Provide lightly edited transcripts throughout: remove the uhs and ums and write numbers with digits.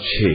6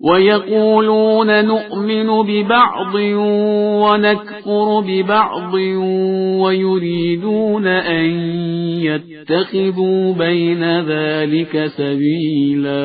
وَيَقُولُونَ نُؤْمِنُ بِبَعْضٍ وَنَكْفُرُ بِبَعْضٍ وَيُرِيدُونَ أَن يَتَّخِذُوا بَيْنَ ذَلِكَ سَبِيلًا।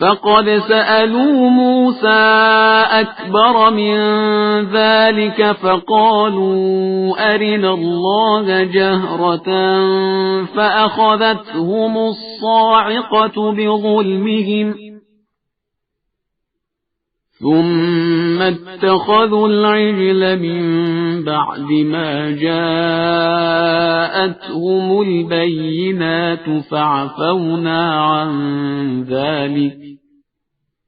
فقد سألوا موسى أكبر من ذلك فقالوا أرنا الله جهرة فأخذتهم الصاعقة بظلمهم ثم اتخذوا العجل من بعد ما جاءتهم البينات فعفونا عن ذلك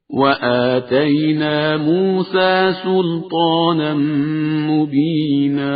وآتينا موسى سلطانا مبينا۔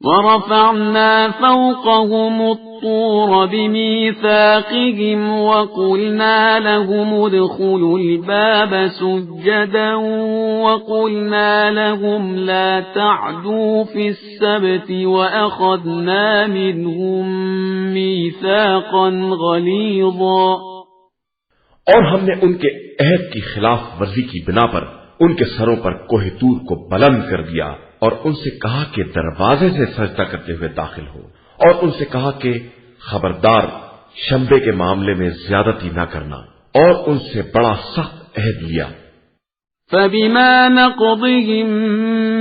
ورفعنا فوقهم الطور بميثاقهم وقلنا لهم ادخلوا الباب سجدا وقلنا لهم لا تعدوا في السبت وأخذنا منهم ميثاقا غليظا. اور ہم نے ان کے عہد کی خلاف ورزی کی بنا پر ان کے سروں پر کوہ طور کو بلند کر دیا اور ان سے کہا کہ دروازے سے سجدہ کرتے ہوئے داخل ہو، اور ان سے کہا کہ خبردار شنبے کے معاملے میں زیادتی نہ کرنا، اور ان سے بڑا سخت عہد لیا. فبما نقضهم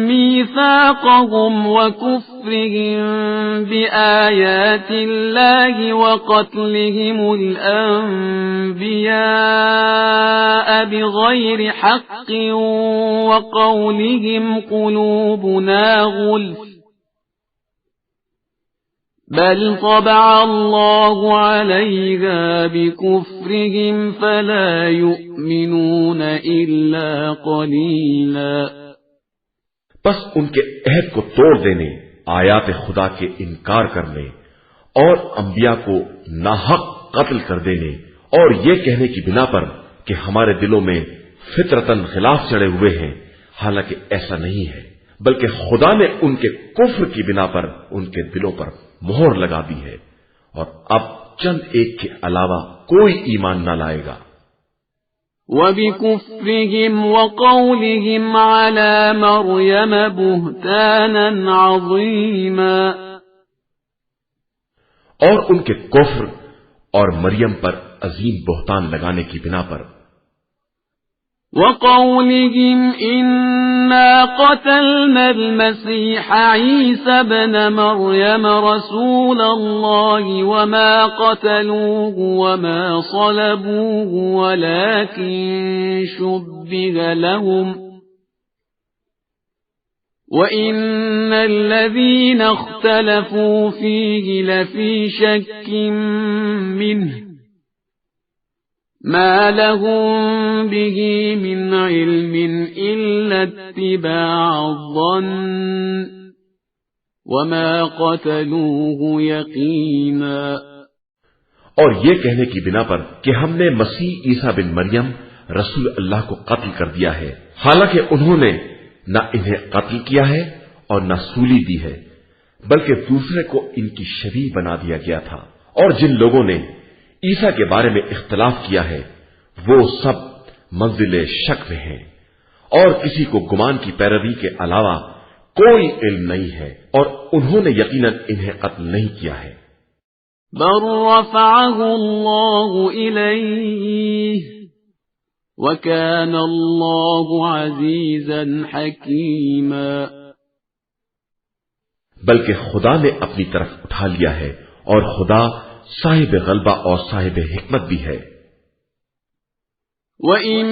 ميثاقهم وكفرهم بآيات الله وقتلهم الأنبياء بغير حق وقولهم قلوبنا غلف بل طبع الله عليها بكفرهم فلا يؤمنون إلا قليلا. بس ان کے عہد کو توڑ دینے، آیات خدا کے انکار کرنے اور انبیاء کو ناحق قتل کر دینے اور یہ کہنے کی بنا پر کہ ہمارے دلوں میں فطرتاً خلاف چڑھے ہوئے ہیں، حالانکہ ایسا نہیں ہے، بلکہ خدا نے ان کے کفر کی بنا پر ان کے دلوں پر مہر لگا دی ہے، اور اب چند ایک کے علاوہ کوئی ایمان نہ لائے گا. وَبِكُفْرِهِمْ وَقَوْلِهِمْ عَلَى مَرْيَمَ بُهْتَانًا عَظِيمًا. اور ان کے کفر اور مریم پر عظیم بہتان لگانے کی بنا پر. وَقَوْلِهِمْ إِنَّا قَتَلْنَا الْمَسِيحَ عِيسَى ابْنَ مَرْيَمَ رَسُولَ اللَّهِ وَمَا قَتَلُوهُ وَمَا صَلَبُوهُ وَلَكِنْ شُبِّهَ لَهُمْ وَإِنَّ الَّذِينَ اخْتَلَفُوا فِيهِ لَفِي شَكٍّ مِّنْهُ ما لهم به من علم إلا اتباع الظن وما قتلوه يقينا. اور یہ کہنے کی بنا پر کہ ہم نے مسیح عیسیٰ بن مریم رسول اللہ کو قتل کر دیا ہے، حالانکہ انہوں نے نہ انہیں قتل کیا ہے اور نہ سولی دی ہے، بلکہ دوسرے کو ان کی شبیہ بنا دیا گیا تھا. اور جن لوگوں نے عیسیٰ کے بارے میں اختلاف کیا ہے وہ سب منزل شک میں ہیں، اور کسی کو گمان کی پیروی کے علاوہ کوئی علم نہیں ہے، اور انہوں نے یقیناً انہیں قتل نہیں کیا ہے. بل رفعه الله إليه وكان الله عزيزا حكيما. بلکہ خدا نے اپنی طرف اٹھا لیا ہے، اور خدا صاحب غلبہ اور صاحب حکمت بھی ہے. وَإِن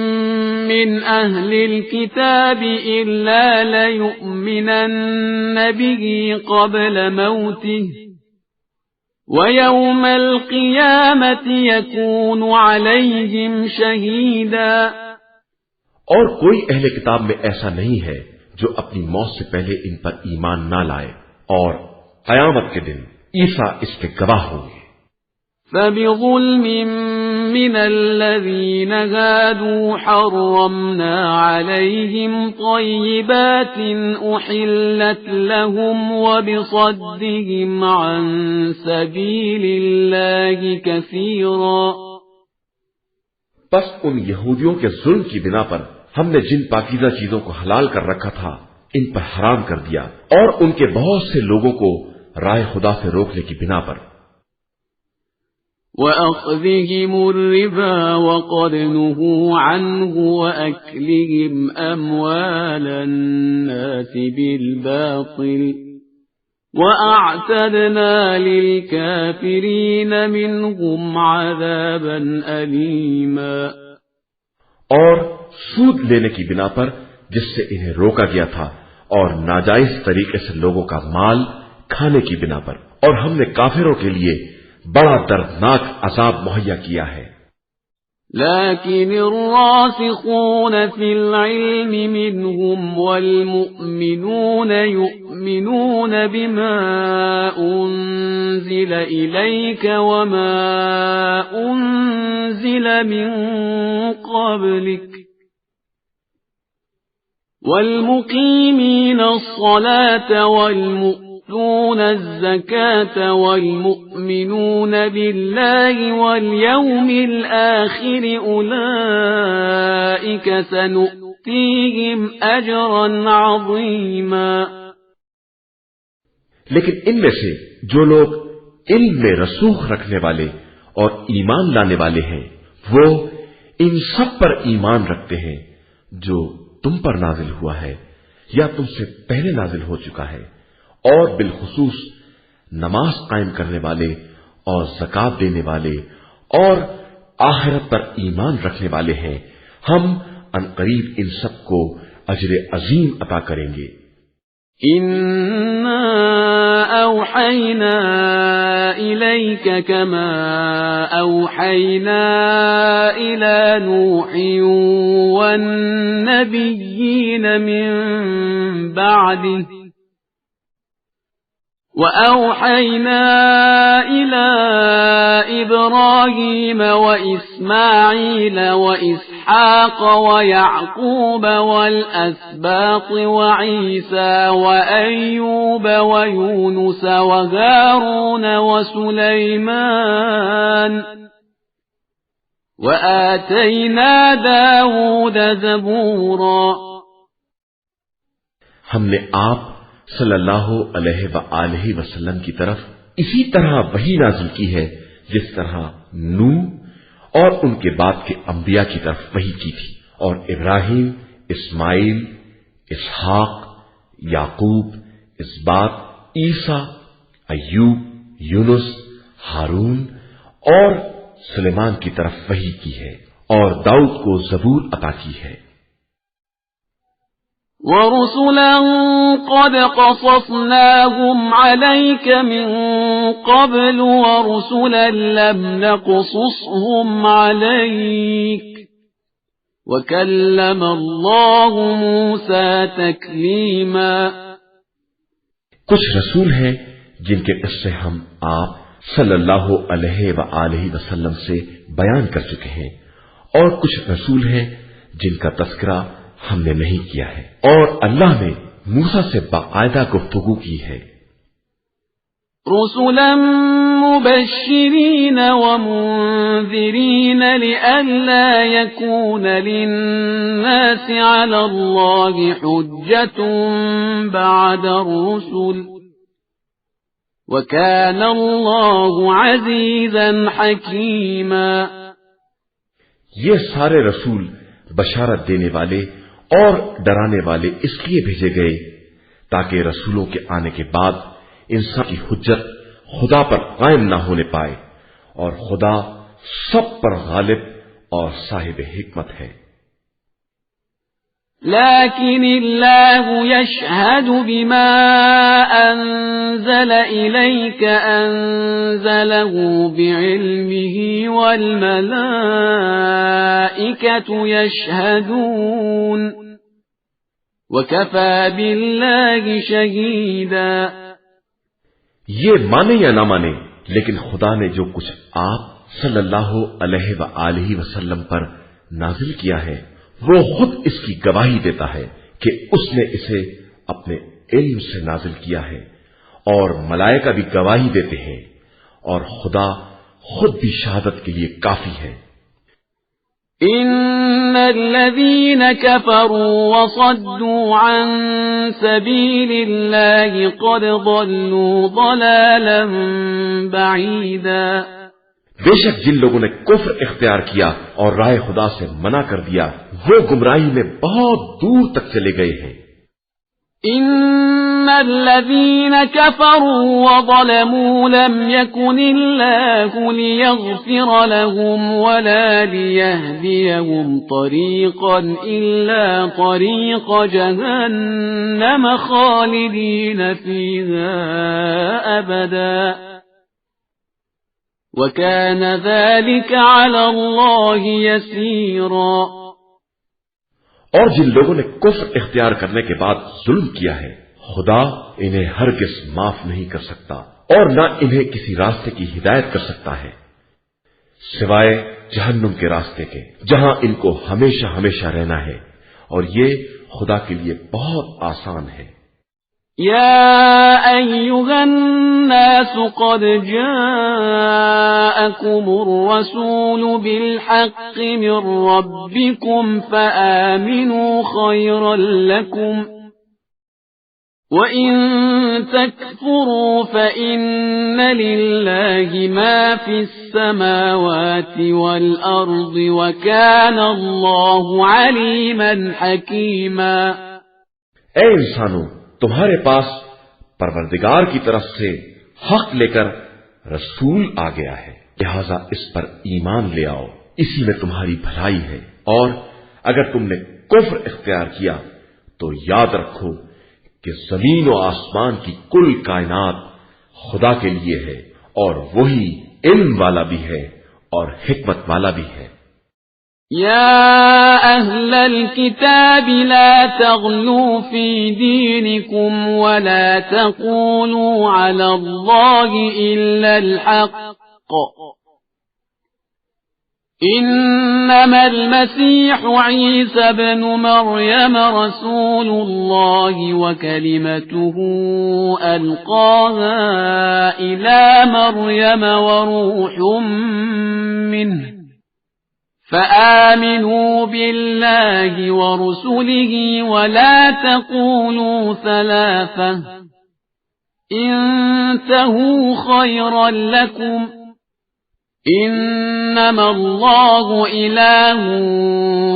مِّنْ أَهْلِ الْكِتَابِ إِلَّا لَيُؤْمِنَنَّ بِهِ قَبْلَ مَوْتِهِ وَيَوْمَ الْقِيَامَةِ يَكُونُ عَلَيْهِمْ شَهِيدًا. اور کوئی اہل کتاب میں ایسا نہیں ہے جو اپنی موت سے پہلے ان پر ایمان نہ لائے، اور قیامت کے دن عیسیٰ اس کے گواہ ہوں گے. فَبِظُلْمٍ مِّنَ الَّذِينَ هَادُوا حَرَّمْنَا عَلَيْهِمْ طَيِّبَاتٍ أُحِلَّتْ لَهُمْ وَبِصَدِّهِمْ عَن سَبِيلِ اللَّهِ كَثِيرًا. پس ان یہودیوں کے ظلم کی بنا پر ہم نے جن پاکیزہ چیزوں کو حلال کر رکھا تھا ان پر حرام کر دیا، اور ان کے بہت سے لوگوں کو رائے خدا سے روکنے کی بنا پر. وَأَخْذِهِمُ الرِّبَا وَقَدْ نُهُوا عَنْهُ وَأَكْلِهِمْ أَمْوَالَ النَّاسِ بِالْبَاطِلِ وَأَعْتَدْنَا لِلْكَافِرِينَ مِنْهُمْ عَذَابًا أَلِيمًا. اور سود لینے کی بنا پر جس سے انہیں روکا گیا تھا، اور ناجائز طریقے سے لوگوں کا مال کھانے کی بنا پر، اور ہم نے کافروں کے لیے بڑا دردناک عذاب مہیا کیا ہے. لكن الراسخون في العلم منهم والمؤمنون يؤمنون بما أنزل إليك وما أنزل من قبلك والمقيمين الصلاة والمؤتون الزكاة والمؤمنون بالله واليوم الآخر أولئك سنؤتيهم أجرا عظيما. لیکن ان میں سے جو لوگ علم میں رسوخ رکھنے والے اور ایمان لانے والے ہیں وہ ان سب پر ایمان رکھتے ہیں جو تم پر نازل ہوا ہے یا تم سے پہلے نازل ہو چکا ہے، اور بالخصوص نماز قائم کرنے والے اور زکات دینے والے اور آخرت پر ایمان رکھنے والے ہیں. ہم عنقریب ان سب کو اجر عظیم عطا کریں گے. إنا أوحينا إليك كما أوحينا إلى نوح والنبيين من بعده وأوحينا إلى إبراهيم وإسماعيل وإسحاق ويعقوب والأسباط وعيسى وأيوب ويونس وهارون وسليمان وآتينا داود زبورا. ہم نے آپ صلی اللہ علیہ وآلہ وسلم کی طرف اسی طرح وحی نازل کی ہے جس طرح نوح اور ان کے بعد کے انبیاء کی طرف وحی کی تھی، اور ابراہیم، اسماعیل، اسحاق، یعقوب، اسباط، عیسیٰ، ایوب، یونس، ہارون اور سلیمان کی طرف وحی کی ہے، اور داؤد کو زبور عطا کی ہے. وَرُسُلًا قَدْ قَصَصْنَاهُمْ عَلَيْكَ مِنْ قَبْلُ وَرُسُلًا لَمْ نَقْصُصْهُمْ عَلَيْكَ وَكَلَّمَ اللَّهُ مُوسَى تَكْلِيمًا. کچھ رسول ہیں جن کے قصے ہم آپ صلی اللہ علیہ وآلہ وسلم سے بیان کر چکے ہیں، اور کچھ رسول ہیں جن کا تذکرہ ہم نے نہیں کیا ہے، اور اللہ نے موسیٰ سے باقاعدہ گفتگو کی ہے. رسلا مبشرین ومنذرین لئلا يكون للناس على الله حجة بعد الرسل وكان الله عزيزا حكيما. یہ سارے رسول بشارت دینے والے اور ڈرانے والے اس لیے بھیجے گئے تاکہ رسولوں کے آنے کے بعد انسان کی حجت خدا پر قائم نہ ہونے پائے، اور خدا سب پر غالب اور صاحب حکمت ہے. لكن الله يشهد بما أنزل إليك أنزله بعلمه والملائكة يشهدون وكفى بالله شهيدا. یہ مانے یا نہ مانے، لیکن خدا نے جو کچھ آپ صلی اللہ علیہ وآلہ وسلم پر نازل کیا ہے وہ خود اس کی گواہی دیتا ہے کہ اس نے اسے اپنے علم سے نازل کیا ہے، اور ملائکہ بھی گواہی دیتے ہیں، اور خدا خود بھی شہادت کے لیے کافی ہے. ان الذين كفروا وصدوا عن سبيل الله قد ضلوا ضلالا بعيدا. بے شک جن لوگوں نے کفر اختیار کیا اور راہ خدا سے منع کر دیا وہ گمراہی میں بہت دور تک چلے گئے ہیں. ان الذين كفروا وظلموا لم يكن الله ليغفر لهم ولا ليهديهم طريقا إلا طريق جهنم خالدين فيها أبدا وَكَانَ ذَلِكَ عَلَى اللَّهِ يَسِيرًا۔ اور جن لوگوں نے کفر اختیار کرنے کے بعد ظلم کیا ہے، خدا انہیں ہرگز معاف نہیں کر سکتا اور نہ انہیں کسی راستے کی ہدایت کر سکتا ہے سوائے جہنم کے راستے کے، جہاں ان کو ہمیشہ ہمیشہ رہنا ہے، اور یہ خدا کے لیے بہت آسان ہے۔ يا أيها الناس قد جاءكم الرسول بالحق من ربكم فآمنوا خيرا لكم وإن تكفروا فإن لله ما في السماوات والأرض وكان الله عليما حكيما۔ اے انسانوں، تمہارے پاس پروردگار کی طرف سے حق لے کر رسول آ گیا ہے، لہذا اس پر ایمان لے آؤ، اسی میں تمہاری بھلائی ہے، اور اگر تم نے کفر اختیار کیا تو یاد رکھو کہ زمین و آسمان کی کل کائنات خدا کے لیے ہے، اور وہی علم والا بھی ہے اور حکمت والا بھی ہے۔ يا أهل الكتاب لا تغلوا في دينكم ولا تقولوا على الله إلا الحق إنما المسيح عيسى بن مريم رسول الله وكلمته ألقاها إلى مريم وروح منه فآمنوا بالله ورسله ولا تقولوا ثلاثة انتهوا خيرا لكم إنما الله إله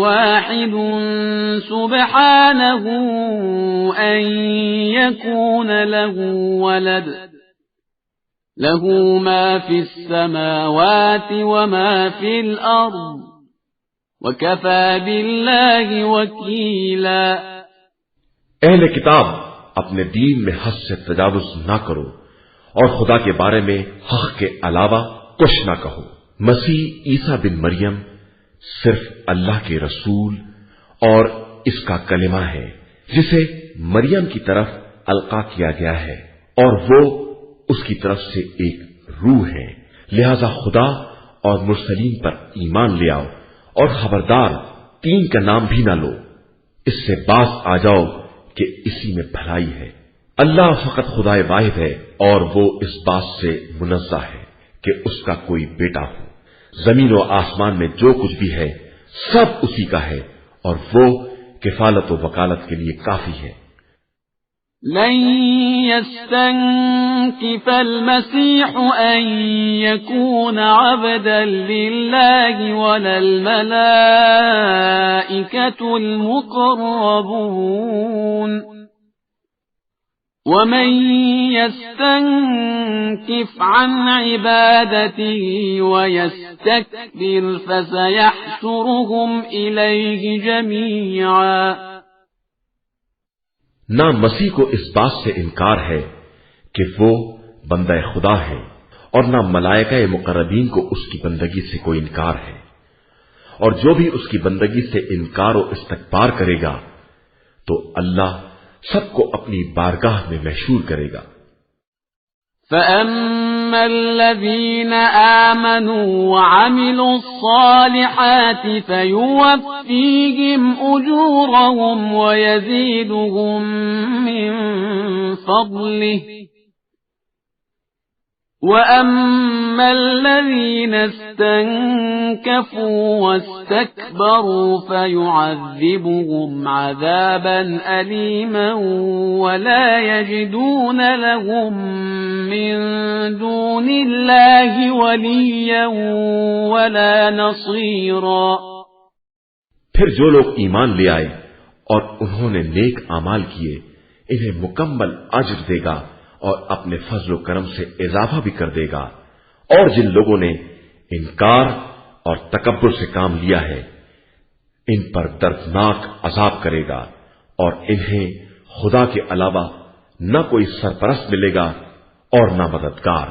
واحد سبحانه أن يكون له ولد له ما في السماوات وما في الأرض وَكَفَى بِاللَّهِ وَكِيلًا۔ اہل کتاب، اپنے دین میں حد سے تجاوز نہ کرو اور خدا کے بارے میں حق کے علاوہ کچھ نہ کہو۔ مسیح عیسیٰ بن مریم صرف اللہ کے رسول اور اس کا کلمہ ہے جسے مریم کی طرف القا کیا گیا ہے، اور وہ اس کی طرف سے ایک روح ہے، لہذا خدا اور مرسلین پر ایمان لے آؤ، اور خبردار تین کا نام بھی نہ لو، اس سے باز آ جاؤ کہ اسی میں بھلائی ہے۔ اللہ فقط خدا واحد ہے، اور وہ اس بات سے منزہ ہے کہ اس کا کوئی بیٹا ہو۔ زمین و آسمان میں جو کچھ بھی ہے سب اسی کا ہے، اور وہ کفالت و وکالت کے لیے کافی ہے۔ لن يستنكف المسيح أن يكون عبدا لله ولا الملائكة المقربون ومن يستنكف عن عبادته ويستكبر فسيحشرهم إليه جميعا۔ نہ مسیح کو اس بات سے انکار ہے کہ وہ بندہ خدا ہے، اور نہ ملائکہ مقربین کو اس کی بندگی سے کوئی انکار ہے، اور جو بھی اس کی بندگی سے انکار و استکبار کرے گا تو اللہ سب کو اپنی بارگاہ میں محشور کرے گا۔ فَأَمَّا الَّذِينَ آمَنُوا وَعَمِلُوا الصَّالِحَاتِ فَيُوَفِّيهِمْ أُجُورَهُمْ وَيَزِيدُهُمْ مِنْ فَضْلِهِ وَأَمَّا الَّذِينَ اسْتَنكَفُوا وَاسْتَكْبَرُوا فَيُعَذِّبُهُمْ عَذَابًا أَلِيمًا وَلَا يَجِدُونَ لَهُم مِّن دُونِ اللَّهِ وَلِيًّا وَلَا نَصِيرًا۔ پھر جو لوگ ایمان لے آئے اور انہوں نے نیک اعمال کیے، انہیں مکمل اجر دے گا اور اپنے فضل و کرم سے اضافہ بھی کر دے گا، اور جن لوگوں نے انکار اور تکبر سے کام لیا ہے ان پر دردناک عذاب کرے گا، اور انہیں خدا کے علاوہ نہ کوئی سرپرست ملے گا اور نہ مددگار۔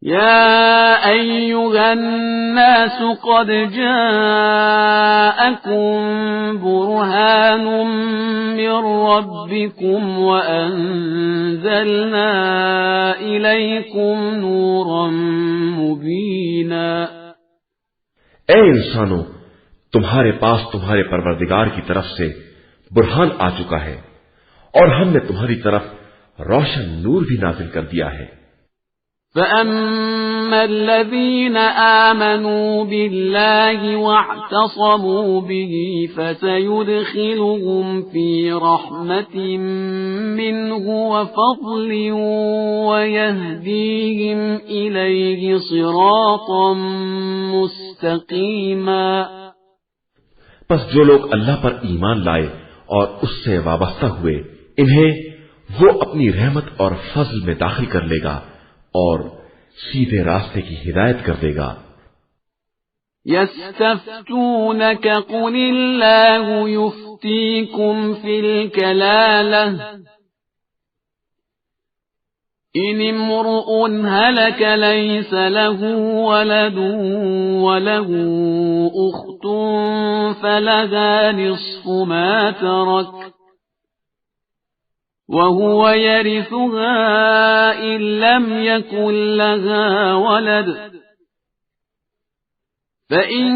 يا أيها الناس قد جاءكم برهان من ربكم وأنزلنا إليكم نورا مبينا۔ اے انسانوں، تمہارے پاس تمہارے پروردگار کی طرف سے برہان آ چکا ہے اور ہم نے تمہاری طرف روشن نور بھی نازل کر دیا ہے۔ فَأَمَّا الَّذِينَ آمَنُوا بِاللَّهِ وَاعْتَصَمُوا بِهِ فَسَيُدْخِلُهُمْ فِي رَحْمَةٍ مِّنْهُ وَفَضْلٍ وَيَهْدِيهِمْ إِلَيْهِ صِرَاطًا مُسْتَقِيمًا۔ پس جو لوگ اللہ پر ایمان لائے اور اس سے وابستہ ہوئے، انہیں وہ اپنی رحمت اور فضل میں داخل کر لے گا اور سیدھے راستے کی ہدایت کر دے گا۔ يَسْتَفْتُونَكَ قُلِ اللَّهُ يُفْتِيكُمْ فِي الْكَلَالَةِ إِنِ امْرُؤٌ هَلَكَ لَيْسَ لَهُ وَلَدٌ وَلَهُ أُخْتٌ فَلَهَا نِصْفُ مَا تَرَكَ وَهُوَ يَرِثُهَا إِن لَّمْ يَكُن لَّهَا وَلَدٌ فَإِن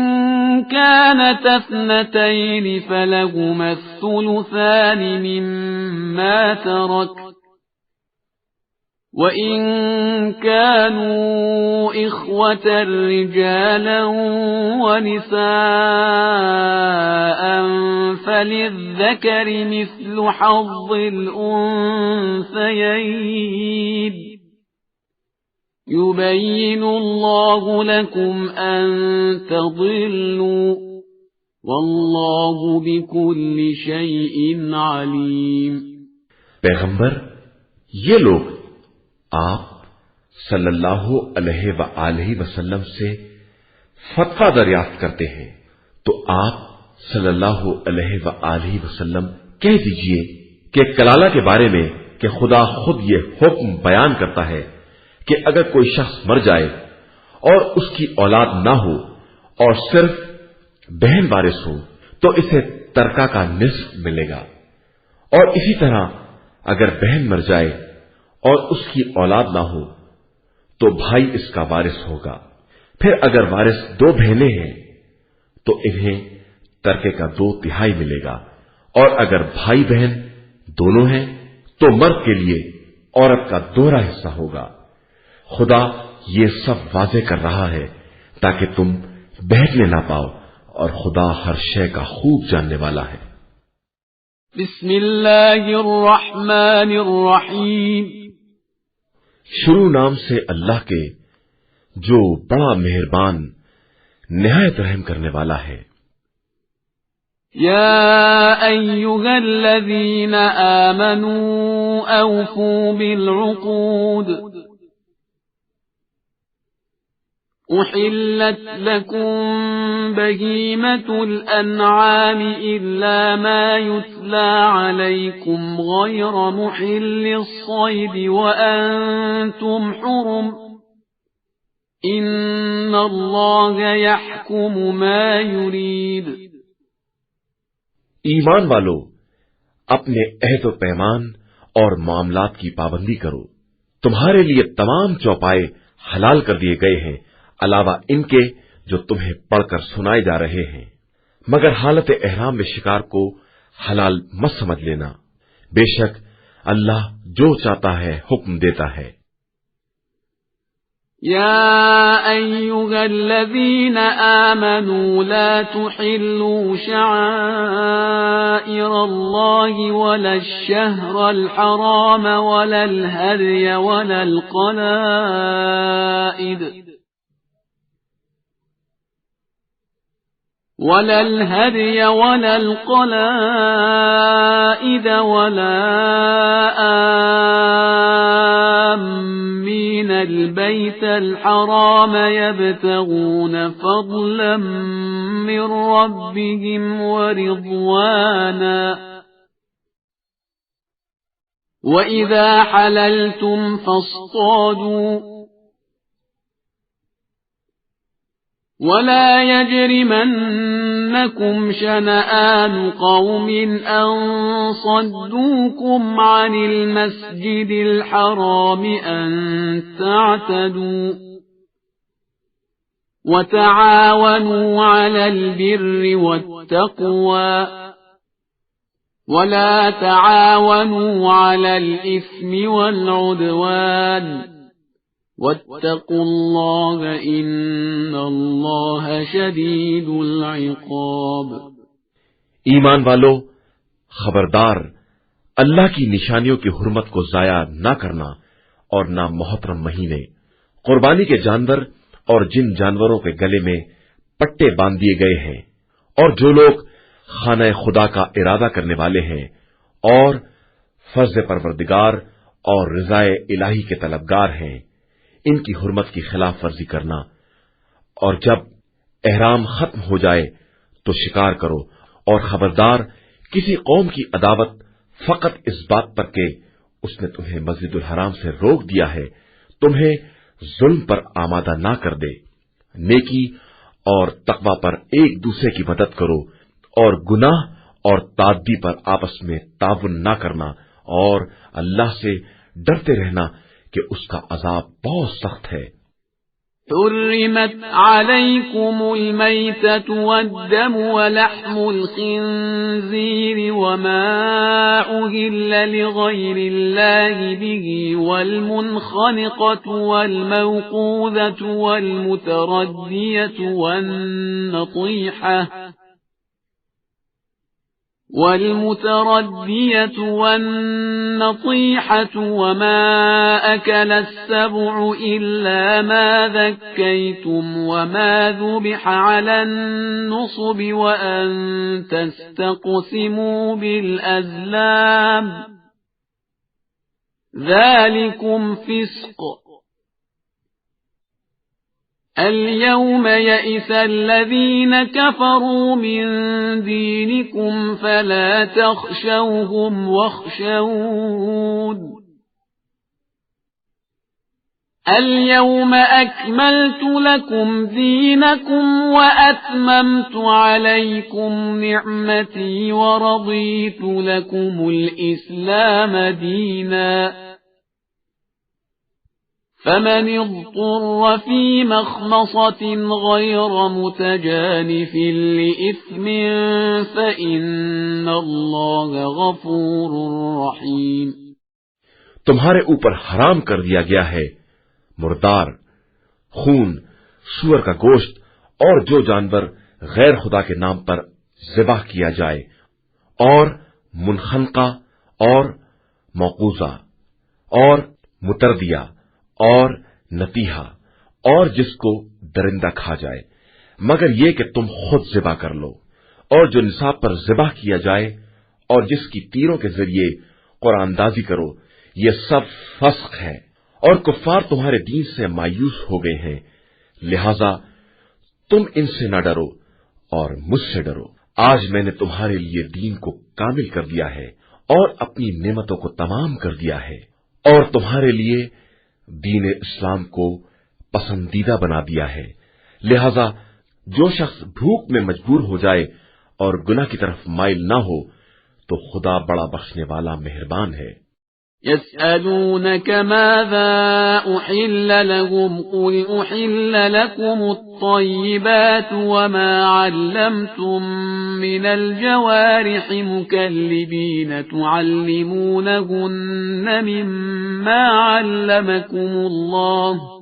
كَانَتَا اثْنَتَيْنِ فَلَهُمَا الثُّلُثَانِ مِمَّا تَرَكَ وَإِن كَانُوا إِخْوَةً رِجَالًا وَنِسَاءً فَلِلذَّكَرِ مِثْلُ حَظِّ الْأُنثَيَيْنِ يُبَيِّنُ اللَّهُ لَكُمْ أَن تَضِلُّوا وَاللَّهُ بِكُلِّ شَيْءٍ عَلِيمٌ۔ پیغمبر، یہ لوگ آپ صلی اللہ علیہ وآلہ وسلم سے فتویٰ دریافت کرتے ہیں، تو آپ صلی اللہ علیہ وآلہ وسلم کہہ دیجئے کہ کلالہ کے بارے میں کہ خدا خود یہ حکم بیان کرتا ہے کہ اگر کوئی شخص مر جائے اور اس کی اولاد نہ ہو اور صرف بہن وارث ہو تو اسے ترکہ کا نصف ملے گا، اور اسی طرح اگر بہن مر جائے اور اس کی اولاد نہ ہو تو بھائی اس کا وارث ہوگا۔ پھر اگر وارث دو بہنیں ہیں تو انہیں ترکے کا 2/3 ملے گا، اور اگر بھائی بہن دونوں ہیں تو مرد کے لیے عورت کا دوہرا حصہ ہوگا۔ خدا یہ سب واضح کر رہا ہے تاکہ تم بہکنے نہ پاؤ، اور خدا ہر شے کا خوب جاننے والا ہے۔ بسم اللہ الرحمن الرحیم۔ شروع نام سے اللہ کے جو بڑا مہربان نہایت رحم کرنے والا ہے۔ یا ایھا الذین آمنوا اوفوا بالعقود احلت لکم بہیمۃ الانعام الا ما یتلی علیکم غیر محل الصید وانتم حرم ان اللہ یحکم ما یرید۔ ایمان والو، اپنے عہد و پیمان اور معاملات کی پابندی کرو، تمہارے لیے تمام چوپائے حلال کر دیے گئے ہیں علاوہ ان کے جو تمہیں پڑھ کر سنائے جا رہے ہیں، مگر حالت احرام میں شکار کو حلال مت سمجھ لینا، بے شک اللہ جو چاہتا ہے حکم دیتا ہے۔ يا أيها الذين آمنوا لا تحلوا شعائر الله ولا الشهر الحرام ولا الهدي ولا القلائد ولا آمين البيت الحرام يبتغون فضلا من ربهم ورضوانا وإذا حللتم فاصطادوا ولا يجرمنكم شنآن قوم أن صدوكم عن المسجد الحرام أن تعتدوا وتعاونوا على البر والتقوى ولا تعاونوا على الإثم والعدوان واتقوا الله إن الله شديد العقاب. ایمان والو، خبردار، اللہ کی نشانیوں کی حرمت کو ضائع نہ کرنا اور نہ محترم مہینے، قربانی کے جانور اور جن جانوروں کے گلے میں پٹے باندھ دیے گئے ہیں، اور جو لوگ خانہ خدا کا ارادہ کرنے والے ہیں اور فضل پروردگار اور رضائے الہی کے طلبگار ہیں، ان کی حرمت کی خلاف ورزی کرنا، اور جب احرام ختم ہو جائے تو شکار کرو، اور خبردار کسی قوم کی عداوت فقط اس بات پر کہ اس نے تمہیں مسجد الحرام سے روک دیا ہے تمہیں ظلم پر آمادہ نہ کر دے. نیکی اور تقوی پر ایک دوسرے کی مدد کرو، اور گناہ اور تعدی پر آپس میں تعاون نہ کرنا، اور اللہ سے ڈرتے رہنا کہ اس کا عذاب بہت سخت ہے. حرمت عليكم الميتة والدم ولحم الخنزير وما أهل لغير الله به والمنخنقة والموقوذة والمتردية والنطيحة وما أكل السبع إلا ما ذكيتم وما ذبح على النصب وأن تستقسموا بالأزلام ذلكم فسق. اليوم يئس الذين كفروا من دينكم فلا تخشوهم واخشون اليوم أكملت لكم دينكم وأتممت عليكم نعمتي ورضيت لكم الإسلام دينا فمن اضطر في مخمصة غير متجانف لإثم فإن الله غفور رحيم. تمہارے اوپر حرام کر دیا گیا ہے مردار، خون، سور کا گوشت اور جو جانور غیر خدا کے نام پر ذبح کیا جائے، اور منخنقہ اور موقوذہ اور متردیہ اور نتیحہ اور جس کو درندہ کھا جائے، مگر یہ کہ تم خود ذبح کر لو، اور جو نصاب پر ذبح کیا جائے اور جس کی تیروں کے ذریعے قرآن اندازی کرو، یہ سب فسق ہے، اور کفار تمہارے دین سے مایوس ہو گئے ہیں، لہذا تم ان سے نہ ڈرو اور مجھ سے ڈرو. آج میں نے تمہارے لیے دین کو کامل کر دیا ہے اور اپنی نعمتوں کو تمام کر دیا ہے، اور تمہارے لیے دین اسلام کو پسندیدہ بنا دیا ہے. لہذا جو شخص بھوک میں مجبور ہو جائے اور گناہ کی طرف مائل نہ ہو تو خدا بڑا بخشنے والا مہربان ہے. يسألونك ماذا أحل لهم قل أحل لكم الطيبات وما علمتم من الجوارح مكلبين تعلمونهن مما علمكم الله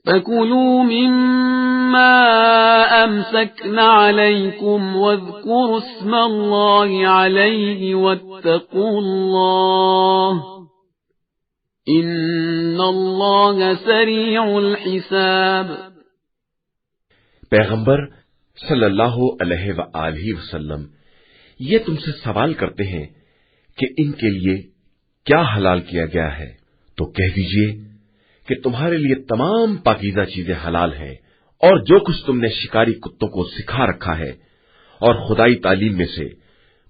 فكلوا مما أمسكن عليكم واذكروا اسم الله عليه واتقوا الله إن الله سريع الحساب. پیغمبر صلی اللہ علیہ وآلہ وسلم یہ تم سے سوال کرتے ہیں کہ ان کے لیے کیا حلال کیا گیا ہے، تو کہہ دیجئے کہ تمہارے لیے تمام پاکیزہ چیزیں حلال ہیں، اور جو کچھ تم نے شکاری کتوں کو سکھا رکھا ہے اور خدائی تعلیم میں سے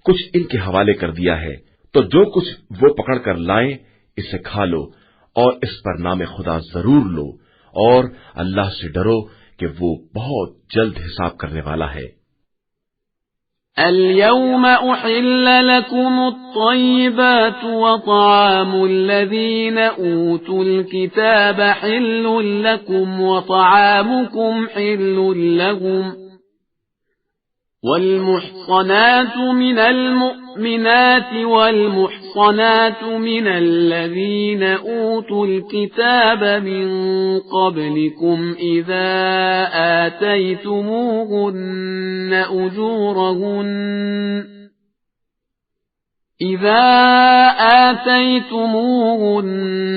کچھ ان کے حوالے کر دیا ہے، تو جو کچھ وہ پکڑ کر لائیں اسے کھا لو اور اس پر نام خدا ضرور لو اور اللہ سے ڈرو کہ وہ بہت جلد حساب کرنے والا ہے۔ اليوم أحل لكم الطيبات وطعام الذين أوتوا الكتاب حل لكم وطعامكم حل لهم والمحصنات من المؤمنات والمحصنات من الذين أوتوا الكتاب من قبلكم إذا آتيتموهن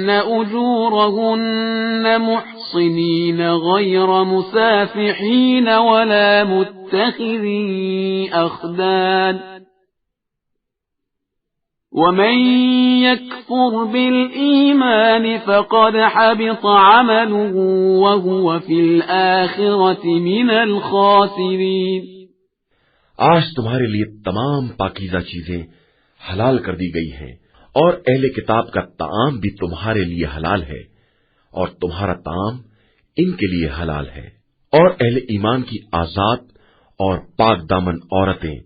أجورهن محصنين غير مسافحين ولا متخذي أخدان ومن يكفر بالإيمان فقد حبط عمله وهو في الآخرة من الخاسرين۔ آج تمہارے لیے تمام پاکیزہ چیزیں حلال کر دی گئی ہیں اور اہل کتاب کا طعام بھی تمہارے لیے حلال ہے اور تمہارا طعام ان کے لیے حلال ہے، اور اہل ایمان کی آزاد اور پاک دامن عورتیں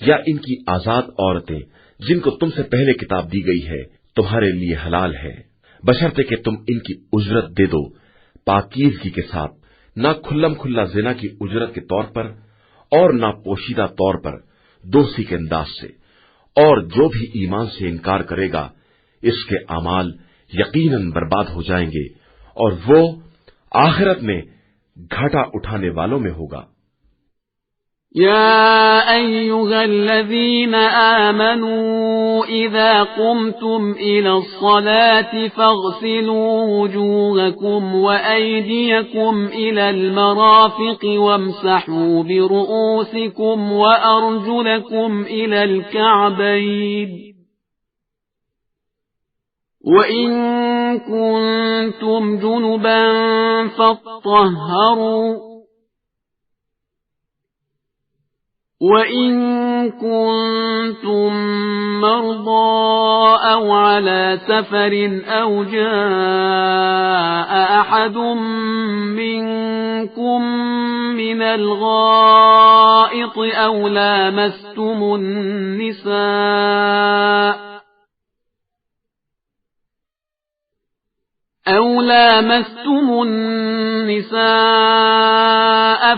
یا ان کی آزاد عورتیں جن کو تم سے پہلے کتاب دی گئی ہے تمہارے لیے حلال ہے، بشرطے کہ تم ان کی اجرت دے دو پاکیزگی کے ساتھ، نہ کھلم کھلا زنا کی اجرت کے طور پر اور نہ پوشیدہ طور پر دوستی کے انداز سے، اور جو بھی ایمان سے انکار کرے گا اس کے اعمال یقیناً برباد ہو جائیں گے اور وہ آخرت میں گھاٹا اٹھانے والوں میں ہوگا۔ يا أيها الذين آمنوا إذا قمتم إلى الصلاة فاغسلوا وجوهكم وأيديكم إلى المرافق وامسحوا برؤوسكم وأرجلكم إلى الكعبين وإن كنتم جنبا فاطهروا وَإِن كُنتُم مَّرْضَىٰ أَوْ عَلَىٰ سَفَرٍ أَوْ جَاءَ أَحَدٌ مِّنكُم مِّنَ الْغَائِطِ أَوْ لامستم النساء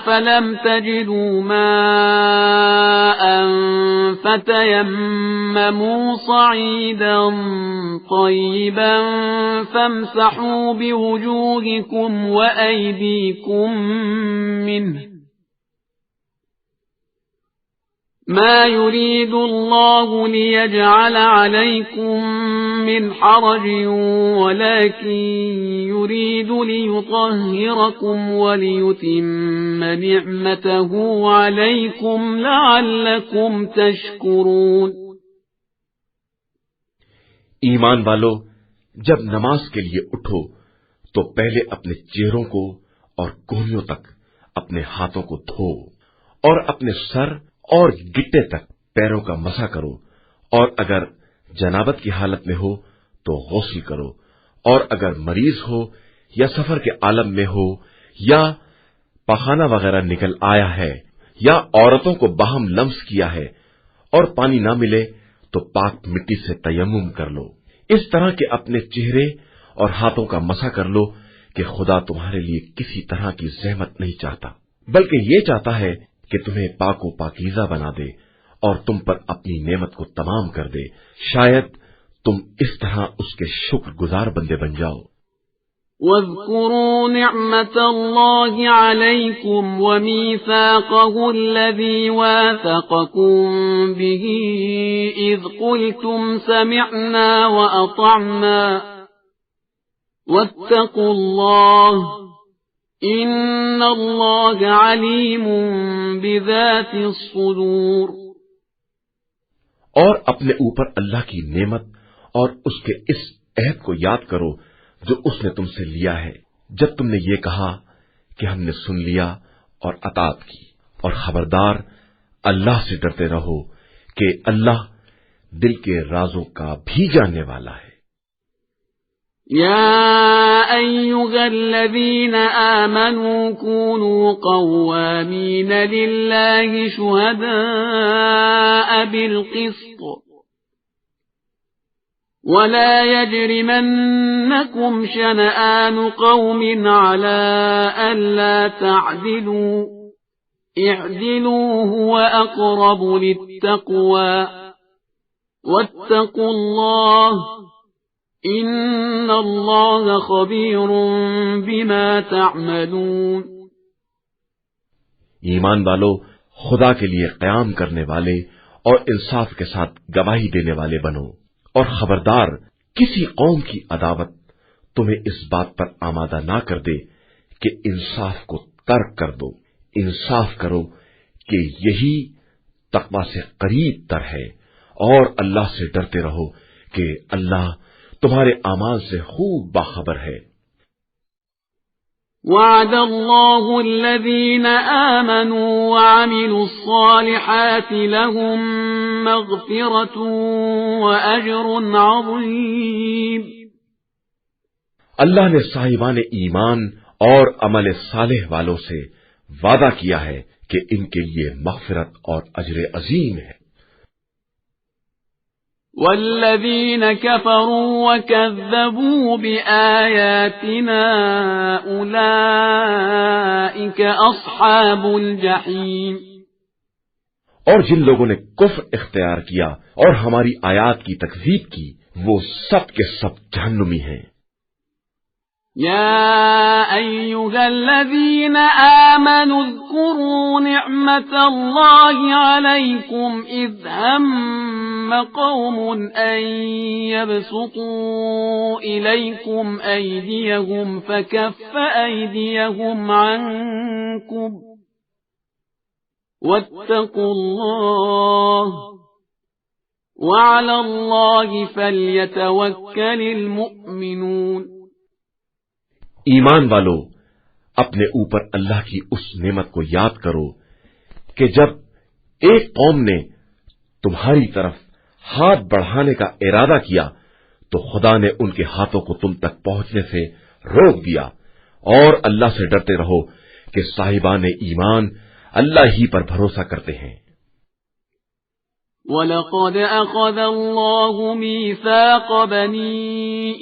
فلم تجدوا ماء فتيمموا صعيدا طيبا فامسحوا بوجوهكم وأيديكم منه ما يريد الله ليجعل عليكم من حرج ولكن يريد ليطهركم وليتم نعمته عليكم لعلكم تشكرون۔ ایمان والو، جب نماز کے لیے اٹھو تو پہلے اپنے چہروں کو اور کونیوں تک اپنے ہاتھوں کو دھو اور اپنے سر اور گٹے تک پیروں کا مسح کرو، اور اگر جنابت کی حالت میں ہو تو غسل کرو، اور اگر مریض ہو یا سفر کے عالم میں ہو یا پخانہ وغیرہ نکل آیا ہے یا عورتوں کو باہم لمس کیا ہے اور پانی نہ ملے تو پاک مٹی سے تیمم کر لو، اس طرح کہ اپنے چہرے اور ہاتھوں کا مسح کر لو کہ خدا تمہارے لیے کسی طرح کی زحمت نہیں چاہتا، بلکہ یہ چاہتا ہے کہ تمہیں پاک و پاکیزہ بنا دے اور تم پر اپنی نعمت کو تمام کر دے، شاید تم اس طرح اس کے شکر گزار بندے بن جاؤ۔ وَاذْكُرُوا نِعْمَةَ اللَّهِ عَلَيْكُمْ وَمِيثَاقَهُ الَّذِي وَاثَقَكُم بِهِ إِذْ قُلْتُمْ سَمِعْنَا وَأَطَعْنَا وَاتَّقُوا اللَّهَ إِنَّ اللَّهَ عَلِيمٌ بِذَاتِ الصُّدُورِ۔ اور اپنے اوپر اللہ کی نعمت اور اس کے اس عہد کو یاد کرو جو اس نے تم سے لیا ہے، جب تم نے یہ کہا کہ ہم نے سن لیا اور اطاعت کی، اور خبردار اللہ سے ڈرتے رہو کہ اللہ دل کے رازوں کا بھی جاننے والا ہے۔ يا أيها الذين آمنوا كونوا قوامين لله شهداء بالقسط ولا يجرمنكم شنآن قوم على ألا تعدلوا اعدلوا هو أقرب للتقوى واتقوا الله ان اللہ خبیر بما تعملون۔ ایمان والو، خدا کے لیے قیام کرنے والے اور انصاف کے ساتھ گواہی دینے والے بنو، اور خبردار کسی قوم کی عداوت تمہیں اس بات پر آمادہ نہ کر دے کہ انصاف کو ترک کر دو۔ انصاف کرو کہ یہی تقوی سے قریب تر ہے، اور اللہ سے ڈرتے رہو کہ اللہ تمہارے اعمال سے خوب باخبر ہے۔ وعد اللہ الذین آمنوا وعملوا الصالحات لهم مغفرۃ واجر عظیم۔ اللہ نے صاحبان ایمان اور عمل صالح والوں سے وعدہ کیا ہے کہ ان کے لیے مغفرت اور اجر عظیم ہے۔ والذین كفروا وكذبوا بآیاتنا اولئک اصحاب الجحیم۔ اور جن لوگوں نے کفر اختیار کیا اور ہماری آیات کی تکذیب کی، وہ سب کے سب جہنمی ہیں۔ يا أيها الذين آمنوا اذكروا نعمة الله عليكم إذ هم قوم أن يبسطوا إليكم أيديهم فكف أيديهم عنكم واتقوا الله وعلى الله فليتوكل المؤمنون۔ ایمان والو، اپنے اوپر اللہ کی اس نعمت کو یاد کرو کہ جب ایک قوم نے تمہاری طرف ہاتھ بڑھانے کا ارادہ کیا تو خدا نے ان کے ہاتھوں کو تم تک پہنچنے سے روک دیا، اور اللہ سے ڈرتے رہو کہ صاحبان ایمان اللہ ہی پر بھروسہ کرتے ہیں۔ وَلَقَدْ أَخَذَ اللَّهُ مِيثَاقَ بَنِي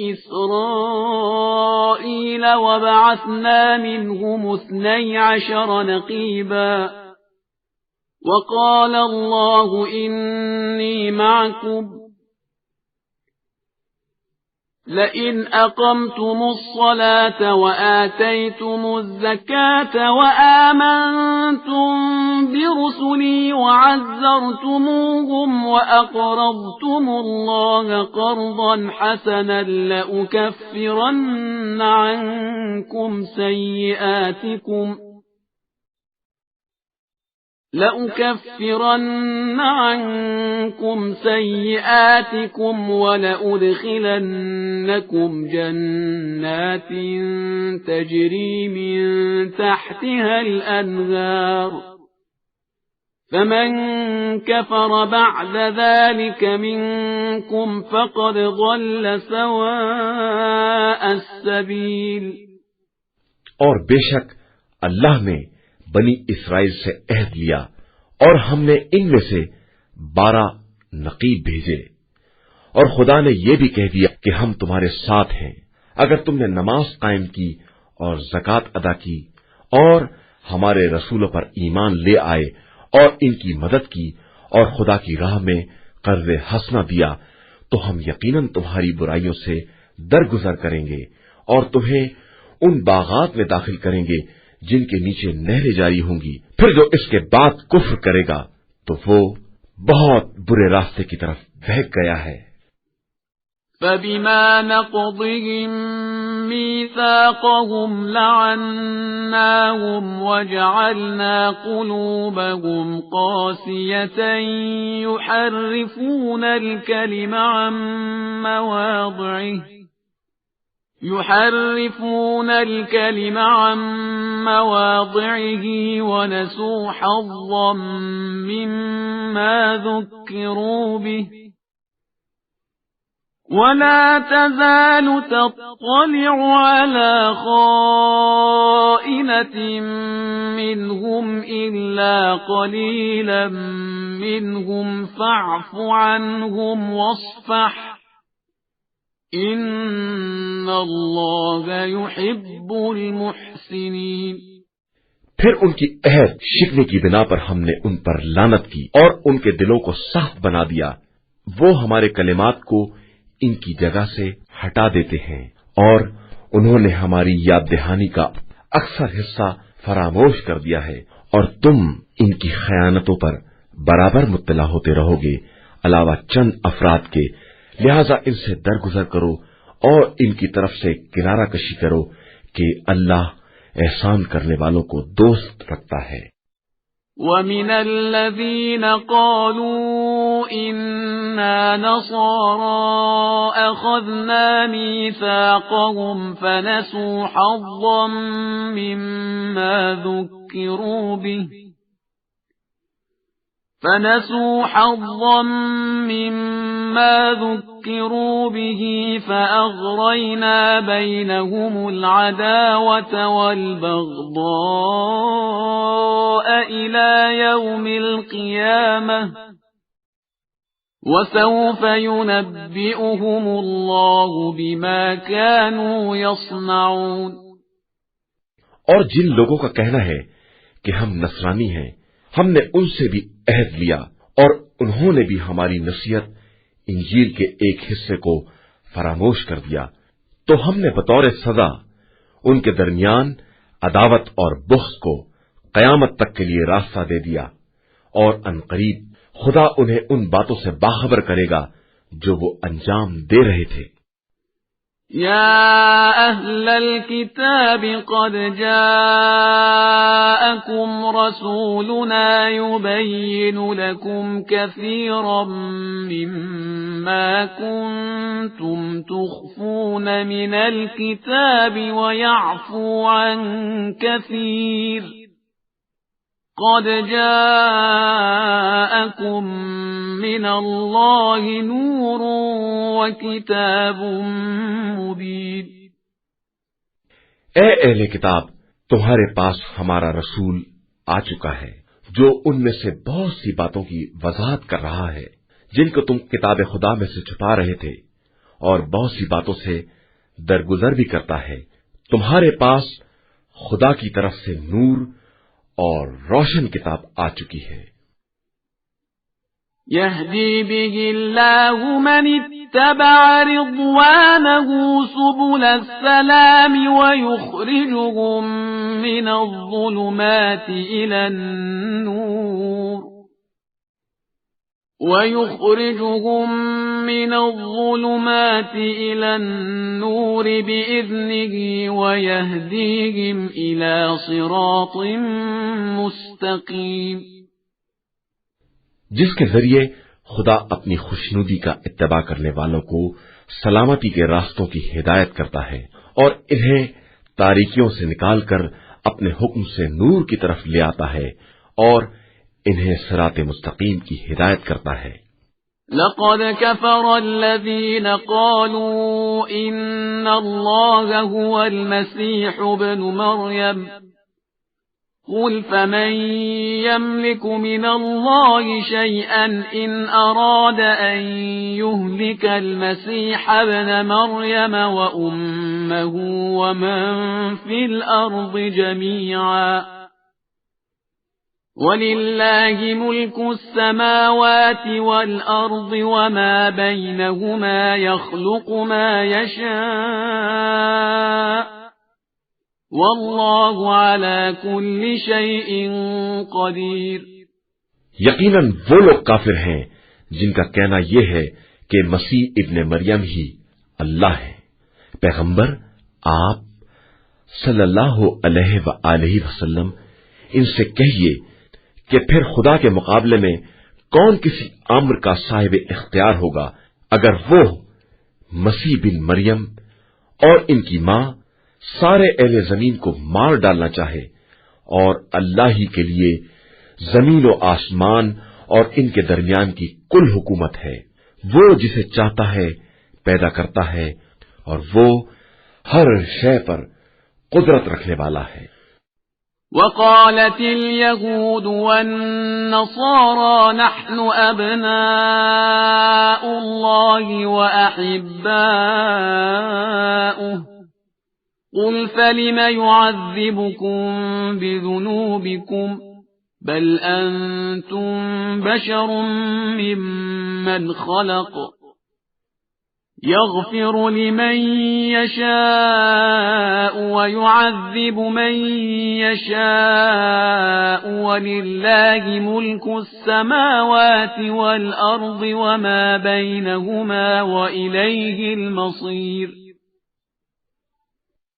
إِسْرَائِيلَ وَبَعَثْنَا مِنْهُمُ 12 نَقِيبًا وَقَالَ اللَّهُ إِنِّي مَعَكُمْ لئن أقمتم الصلاة وآتيتم الزكاة وآمنتم برسلي وعزرتموهم وأقرضتم الله قرضا حسنا لأكفرن عنكم سيئاتكم ولأدخلنكم جنات تجري من تحتها الأنهار فمن كفر بعد ذلك منكم فقد ضل سواء السبيل۔ اور بے شک اللہ نے بنی اسرائیل سے عہد لیا، اور ہم نے ان میں سے 12 نقیب بھیجے، اور خدا نے یہ بھی کہہ دیا کہ ہم تمہارے ساتھ ہیں اگر تم نے نماز قائم کی اور زکوٰۃ ادا کی اور ہمارے رسولوں پر ایمان لے آئے اور ان کی مدد کی اور خدا کی راہ میں قرض حسنہ دیا، تو ہم یقیناً تمہاری برائیوں سے درگزر کریں گے اور تمہیں ان باغات میں داخل کریں گے جن کے نیچے نہریں جاری ہوں گی۔ پھر جو اس کے بعد کفر کرے گا تو وہ بہت برے راستے کی طرف بہک گیا ہے۔ فَبِمَا نَقْضِهِم مِّيثَاقَهُمْ لَعَنَّاهُمْ وَجَعَلْنَا قُلُوبَهُمْ قَاسِيَةً يُحَرِّفُونَ الكلم عن مواضعه ونسوا حظا مما ذكروا به ولا تزال تطلع على خائنة منهم إلا قليلا منهم فاعف عنهم واصفح إن الله يحب المحسنين۔ پھر ان کی عہد شکنے کی بنا پر ہم نے ان پر لعنت کی اور ان کے دلوں کو سخت بنا دیا۔ وہ ہمارے کلمات کو ان کی جگہ سے ہٹا دیتے ہیں اور انہوں نے ہماری یاد دہانی کا اکثر حصہ فراموش کر دیا ہے، اور تم ان کی خیانتوں پر برابر مطلع ہوتے رہو گے علاوہ چند افراد کے، لہذا ان سے درگزر کرو اور ان کی طرف سے کنارہ کشی کرو کہ اللہ احسان کرنے والوں کو دوست رکھتا ہے۔ وَمِنَ الَّذِينَ قَالُوا إِنَّا نَصَارَىٰ أَخَذْنَا مِيثَاقَهُمْ فَنَسُوا حَظًّا مِّمَّا ذُكِّرُوا بِهِ فَأَغْرَيْنَا بَيْنَهُمُ الْعَدَاوَةَ وَالْبَغْضَاءَ إِلَى يَوْمِ الْقِيَامَةِ وَسَوْفَ يُنَبِّئُهُمُ اللَّهُ بِمَا كَانُوا يَصْنَعُونَ۔ اور جن لوگوں کا کہنا ہے کہ ہم نصرانی ہیں، ہم نے ان سے بھی عہد لیا اور انہوں نے بھی ہماری نصیحت انجیل کے ایک حصے کو فراموش کر دیا، تو ہم نے بطور سزا ان کے درمیان عداوت اور بغض کو قیامت تک کے لیے راستہ دے دیا، اور عنقریب خدا انہیں ان باتوں سے باخبر کرے گا جو وہ انجام دے رہے تھے۔ يا أهل الكتاب قد جاءكم رسولنا يبين لكم كثيرا مما كنتم تخفون من الكتاب ويعفو عن كثير قد جاءكم من الله نور وكتاب مبين۔ اے اہل کتاب، تمہارے پاس ہمارا رسول آ چکا ہے جو ان میں سے بہت سی باتوں کی وضاحت کر رہا ہے جن کو تم کتاب خدا میں سے چھپا رہے تھے، اور بہت سی باتوں سے درگزر بھی کرتا ہے۔ تمہارے پاس خدا کی طرف سے نور اور روشن کتاب آ چکی ہے۔ يهدي به الله من اتبع رضوانه سبل السلام ويخرجهم من الظلمات إلى النور بإذنه ويهديهم إلى صراط مستقيم۔ جس کے ذریعے خدا اپنی خوشنودی کا اتباع کرنے والوں کو سلامتی کے راستوں کی ہدایت کرتا ہے اور انہیں تاریکیوں سے نکال کر اپنے حکم سے نور کی طرف لے آتا ہے اور انہیں صراط مستقیم کی ہدایت کرتا ہے۔ لقد كفر الذين قالوا إن الله هو المسيح ابن مريم قل فمن يملك من الله شيئا إن أراد أن يهلك المسيح ابن مريم وأمه ومن في الأرض جميعا وَلِلَّهِ مُلْكُ السَّمَاوَاتِ وَالْأَرْضِ وَمَا بَيْنَهُمَا يَخْلُقُ مَا يَشَاءُ وَاللَّهُ عَلَى كُلِّ شَيْءٍ قَدِيرٌ۔ یقیناً وہ لوگ کافر ہیں جن کا کہنا یہ ہے کہ مسیح ابن مریم ہی اللہ ہے۔ پیغمبر آپ صلی اللہ علیہ وآلہ وسلم ان سے کہیے کہ پھر خدا کے مقابلے میں کون کسی امر کا صاحب اختیار ہوگا اگر وہ مسیح بن مریم اور ان کی ماں سارے اہل زمین کو مار ڈالنا چاہے، اور اللہ ہی کے لیے زمین و آسمان اور ان کے درمیان کی کل حکومت ہے۔ وہ جسے چاہتا ہے پیدا کرتا ہے اور وہ ہر شے پر قدرت رکھنے والا ہے۔ وقالت اليهود والنصارى نحن أبناء الله وأحباؤه قل فلم يعذبكم بذنوبكم بل أنتم بشر ممن خلق يغفر لمن يشاء ويعذب من يشاء ولله ملك السماوات والأرض وما بينهما وإليه المصير۔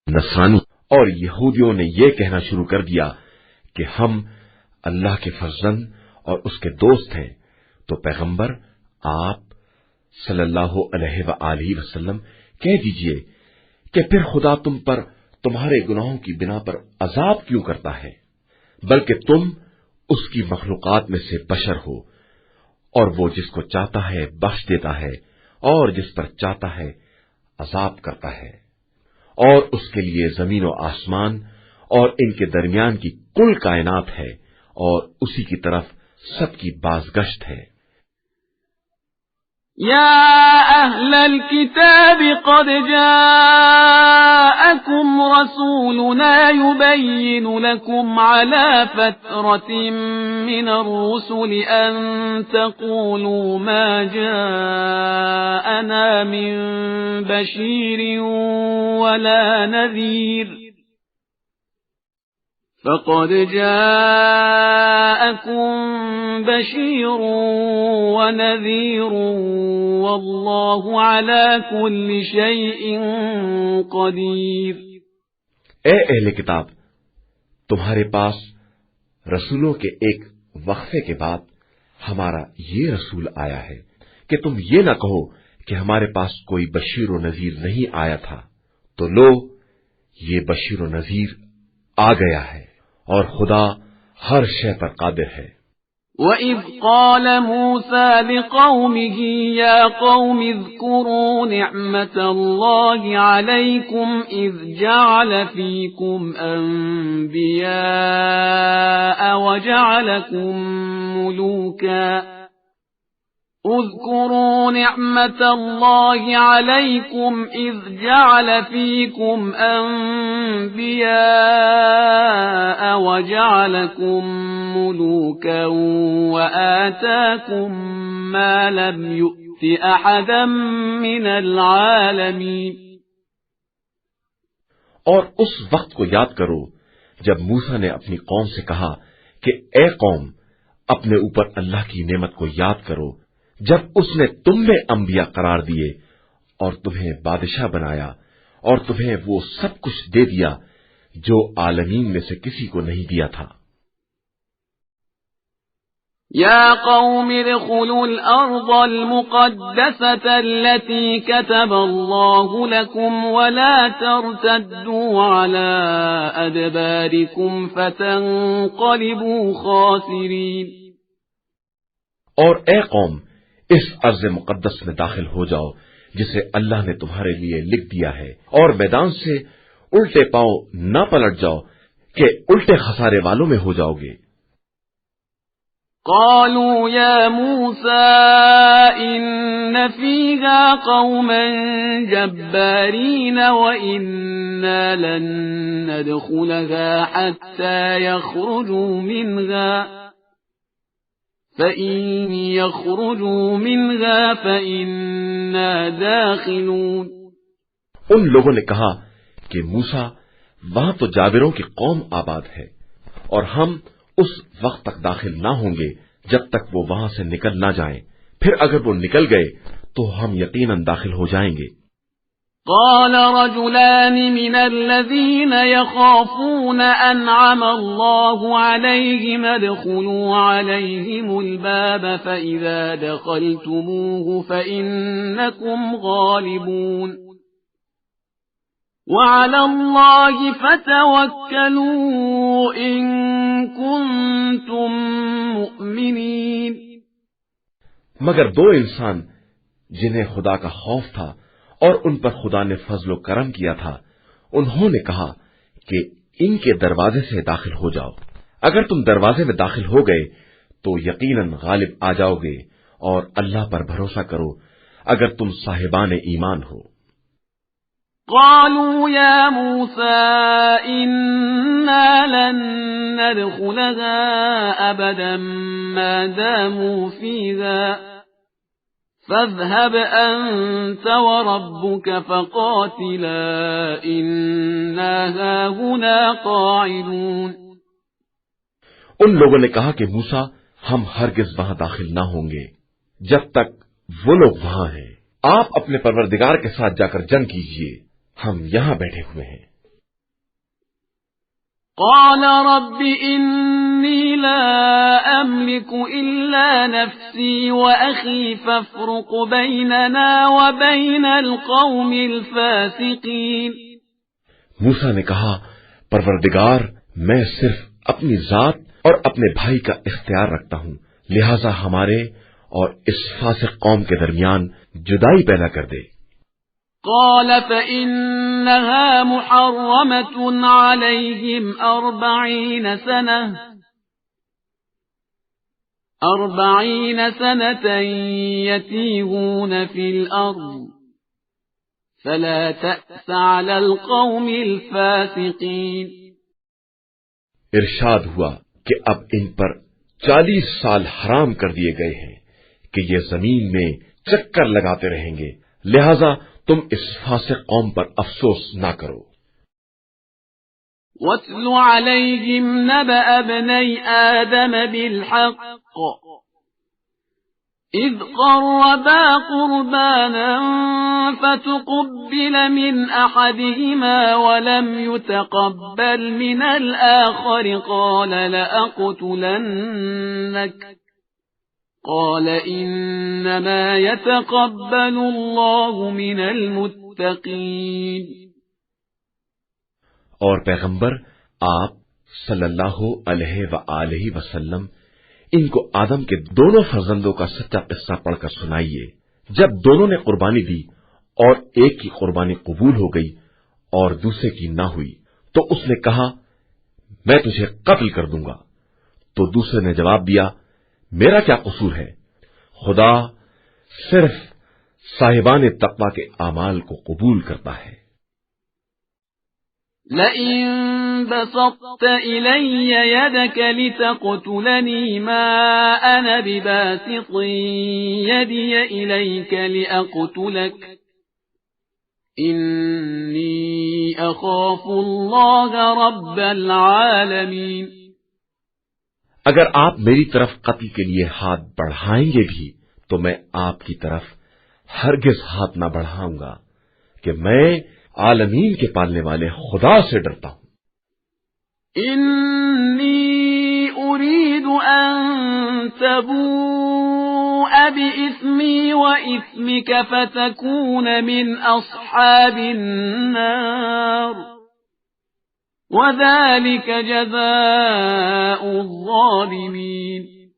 نصرانی اور یہودیوں نے یہ کہنا شروع کر دیا کہ ہم اللہ کے فرزند اور اس کے دوست ہیں، تو پیغمبر آپ صلی اللہ علیہ وآلہ وسلم کہہ دیجئے کہ پھر خدا تم پر تمہارے گناہوں کی بنا پر عذاب کیوں کرتا ہے، بلکہ تم اس کی مخلوقات میں سے بشر ہو، اور وہ جس کو چاہتا ہے بخش دیتا ہے اور جس پر چاہتا ہے عذاب کرتا ہے، اور اس کے لیے زمین و آسمان اور ان کے درمیان کی کل کائنات ہے، اور اسی کی طرف سب کی بازگشت ہے۔ يا أهل الكتاب قد جاءكم رسولنا يبين لكم على فترة من الرسل أن تقولوا ما جاءنا من بشير ولا نذير فقد جاءكم بشير ونذير والله على كل شيء قدير۔ اے اہل کتاب، تمہارے پاس رسولوں کے ایک وقفے کے بعد ہمارا یہ رسول آیا ہے کہ تم یہ نہ کہو کہ ہمارے پاس کوئی بشیر و نذیر نہیں آیا تھا، تو لو یہ بشیر و نذیر آ گیا ہے، اور خدا ہر شے پر قادر ہے۔ وَإِذْ قَالَ مُوسَى لِقَوْمِهِ يَا قَوْمِ اذْكُرُوا نِعْمَةَ اللَّهِ عَلَيْكُمْ إِذْ جَعَلَ فِيكُمْ أَنْبِيَاءَ وَجَعَلَكُمْ مُلُوكًا اذكروا نعمة الله عليكم إذ جعل فيكم أنبياء وجعلكم ملوكا وآتاكم ما لم يؤت أحدا من العالمين۔ اور اس وقت کو یاد کرو جب موسیٰ نے اپنی قوم سے کہا کہ اے قوم، اپنے اوپر اللہ کی نعمت کو یاد کرو جب اس نے تم میں انبیاء قرار دیے اور تمہیں بادشاہ بنایا اور تمہیں وہ سب کچھ دے دیا جو عالمین میں سے کسی کو نہیں دیا تھا۔ يا قوم ادخلوا الأرض المقدسة التي كتب الله لكم ولا ترتدوا على أدباركم فتنقلبوا خاسرين۔ اور اے قوم، اس ارض مقدس میں داخل ہو جاؤ جسے اللہ نے تمہارے لیے لکھ دیا ہے، اور میدان سے الٹے پاؤں نہ پلٹ جاؤ کہ الٹے خسارے والوں میں ہو جاؤ گے۔ قالوا يا موسى إن فيها قوما جبارين وإنا لن ندخلها حتى يخرجوا منها فإن يخرجوا منها فإنا داخلون۔ ان لوگوں نے کہا کہ موسیٰ، وہاں تو جابروں کی قوم آباد ہے اور ہم اس وقت تک داخل نہ ہوں گے جب تک وہ وہاں سے نکل نہ جائیں، پھر اگر وہ نکل گئے تو ہم یقیناً داخل ہو جائیں گے۔ قال رجلان من الذين يخافون أنعم الله عليهم ادخلوا عليهم الباب فإذا دخلتموه فإنكم غالبون وعلى الله فتوكلوا إن كنتم مؤمنين۔ مگر دو انسان جنہیں خدا کا خوف تھا اور ان پر خدا نے فضل و کرم کیا تھا، انہوں نے کہا کہ ان کے دروازے سے داخل ہو جاؤ۔ اگر تم دروازے میں داخل ہو گئے تو یقیناً غالب آ جاؤ گے، اور اللہ پر بھروسہ کرو اگر تم صاحبان ایمان ہو۔ قالوا يا موسى إنا لن ندخلها أبدا ما داموا فيها فاذهب أنت وربك فقاتلا إنا هاهنا قاعدون۔ ان لوگوں نے کہا کہ موسیٰ، ہم ہرگز وہاں داخل نہ ہوں گے جب تک وہ لوگ وہاں ہیں، آپ اپنے پروردگار کے ساتھ جا کر جنگ کیجیے، ہم یہاں بیٹھے ہوئے ہیں۔ قال رب إني لا أملك إلا نفسي وأخي فافرق بيننا وبين القوم الفاسقين۔ موسیٰ نے کہا، پروردگار، میں صرف اپنی ذات اور اپنے بھائی کا اختیار رکھتا ہوں، لہذا ہمارے اور اس فاسق قوم کے درمیان جدائی پیدا کر دے۔ قال فإنها محرمة عليهم 40 سنة يتيهون في الأرض فلا تأس على القوم الفاسقين۔ ارشاد ہوا کہ اب ان پر 40 سال حرام کر دیے گئے ہیں کہ یہ زمین میں چکر لگاتے رہیں گے، لہذا تم اس فاسق قوم پر افسوس نہ کرو۔ وَاتْلُ عَلَيْهِمْ نَبَأَ ابْنَيْ آدَمَ بِالْحَقِّ إِذْ قَرَّبَا قُرْبَانًا فَتُقُبِّلَ مِنْ أَحَدِهِمَا وَلَمْ يُتَقَبَّلْ مِنَ الْآخَرِ قَالَ لَأَقْتُلَنَّكَ قال إنما يتقبل الله من المتقين۔ اور پیغمبر آپ صلی اللہ علیہ وآلہ وسلم ان کو آدم کے دونوں فرزندوں کا سچا قصہ پڑھ کر سنائیے۔ جب دونوں نے قربانی دی اور ایک کی قربانی قبول ہو گئی اور دوسرے کی نہ ہوئی تو اس نے کہا، میں تجھے قتل کر دوں گا، تو دوسرے نے جواب دیا، میرا کیا قصور ہے، خدا صرف صاحبان تقوی کے اعمال کو قبول کرتا ہے۔ لئن بسطت إلي يدك لتقتلني ما أنا بباسط يدي إليك لأقتلك إني أخاف الله رب العالمين۔ اگر آپ میری طرف قتل کے لیے ہاتھ بڑھائیں گے بھی تو میں آپ کی طرف ہرگز ہاتھ نہ بڑھاؤں گا کہ میں عالمین کے پالنے والے خدا سے ڈرتا ہوں۔ انی اريد ان تبوء باسمی واسمك فتكون من اصحاب النار وذلك جزاء الظالمین۔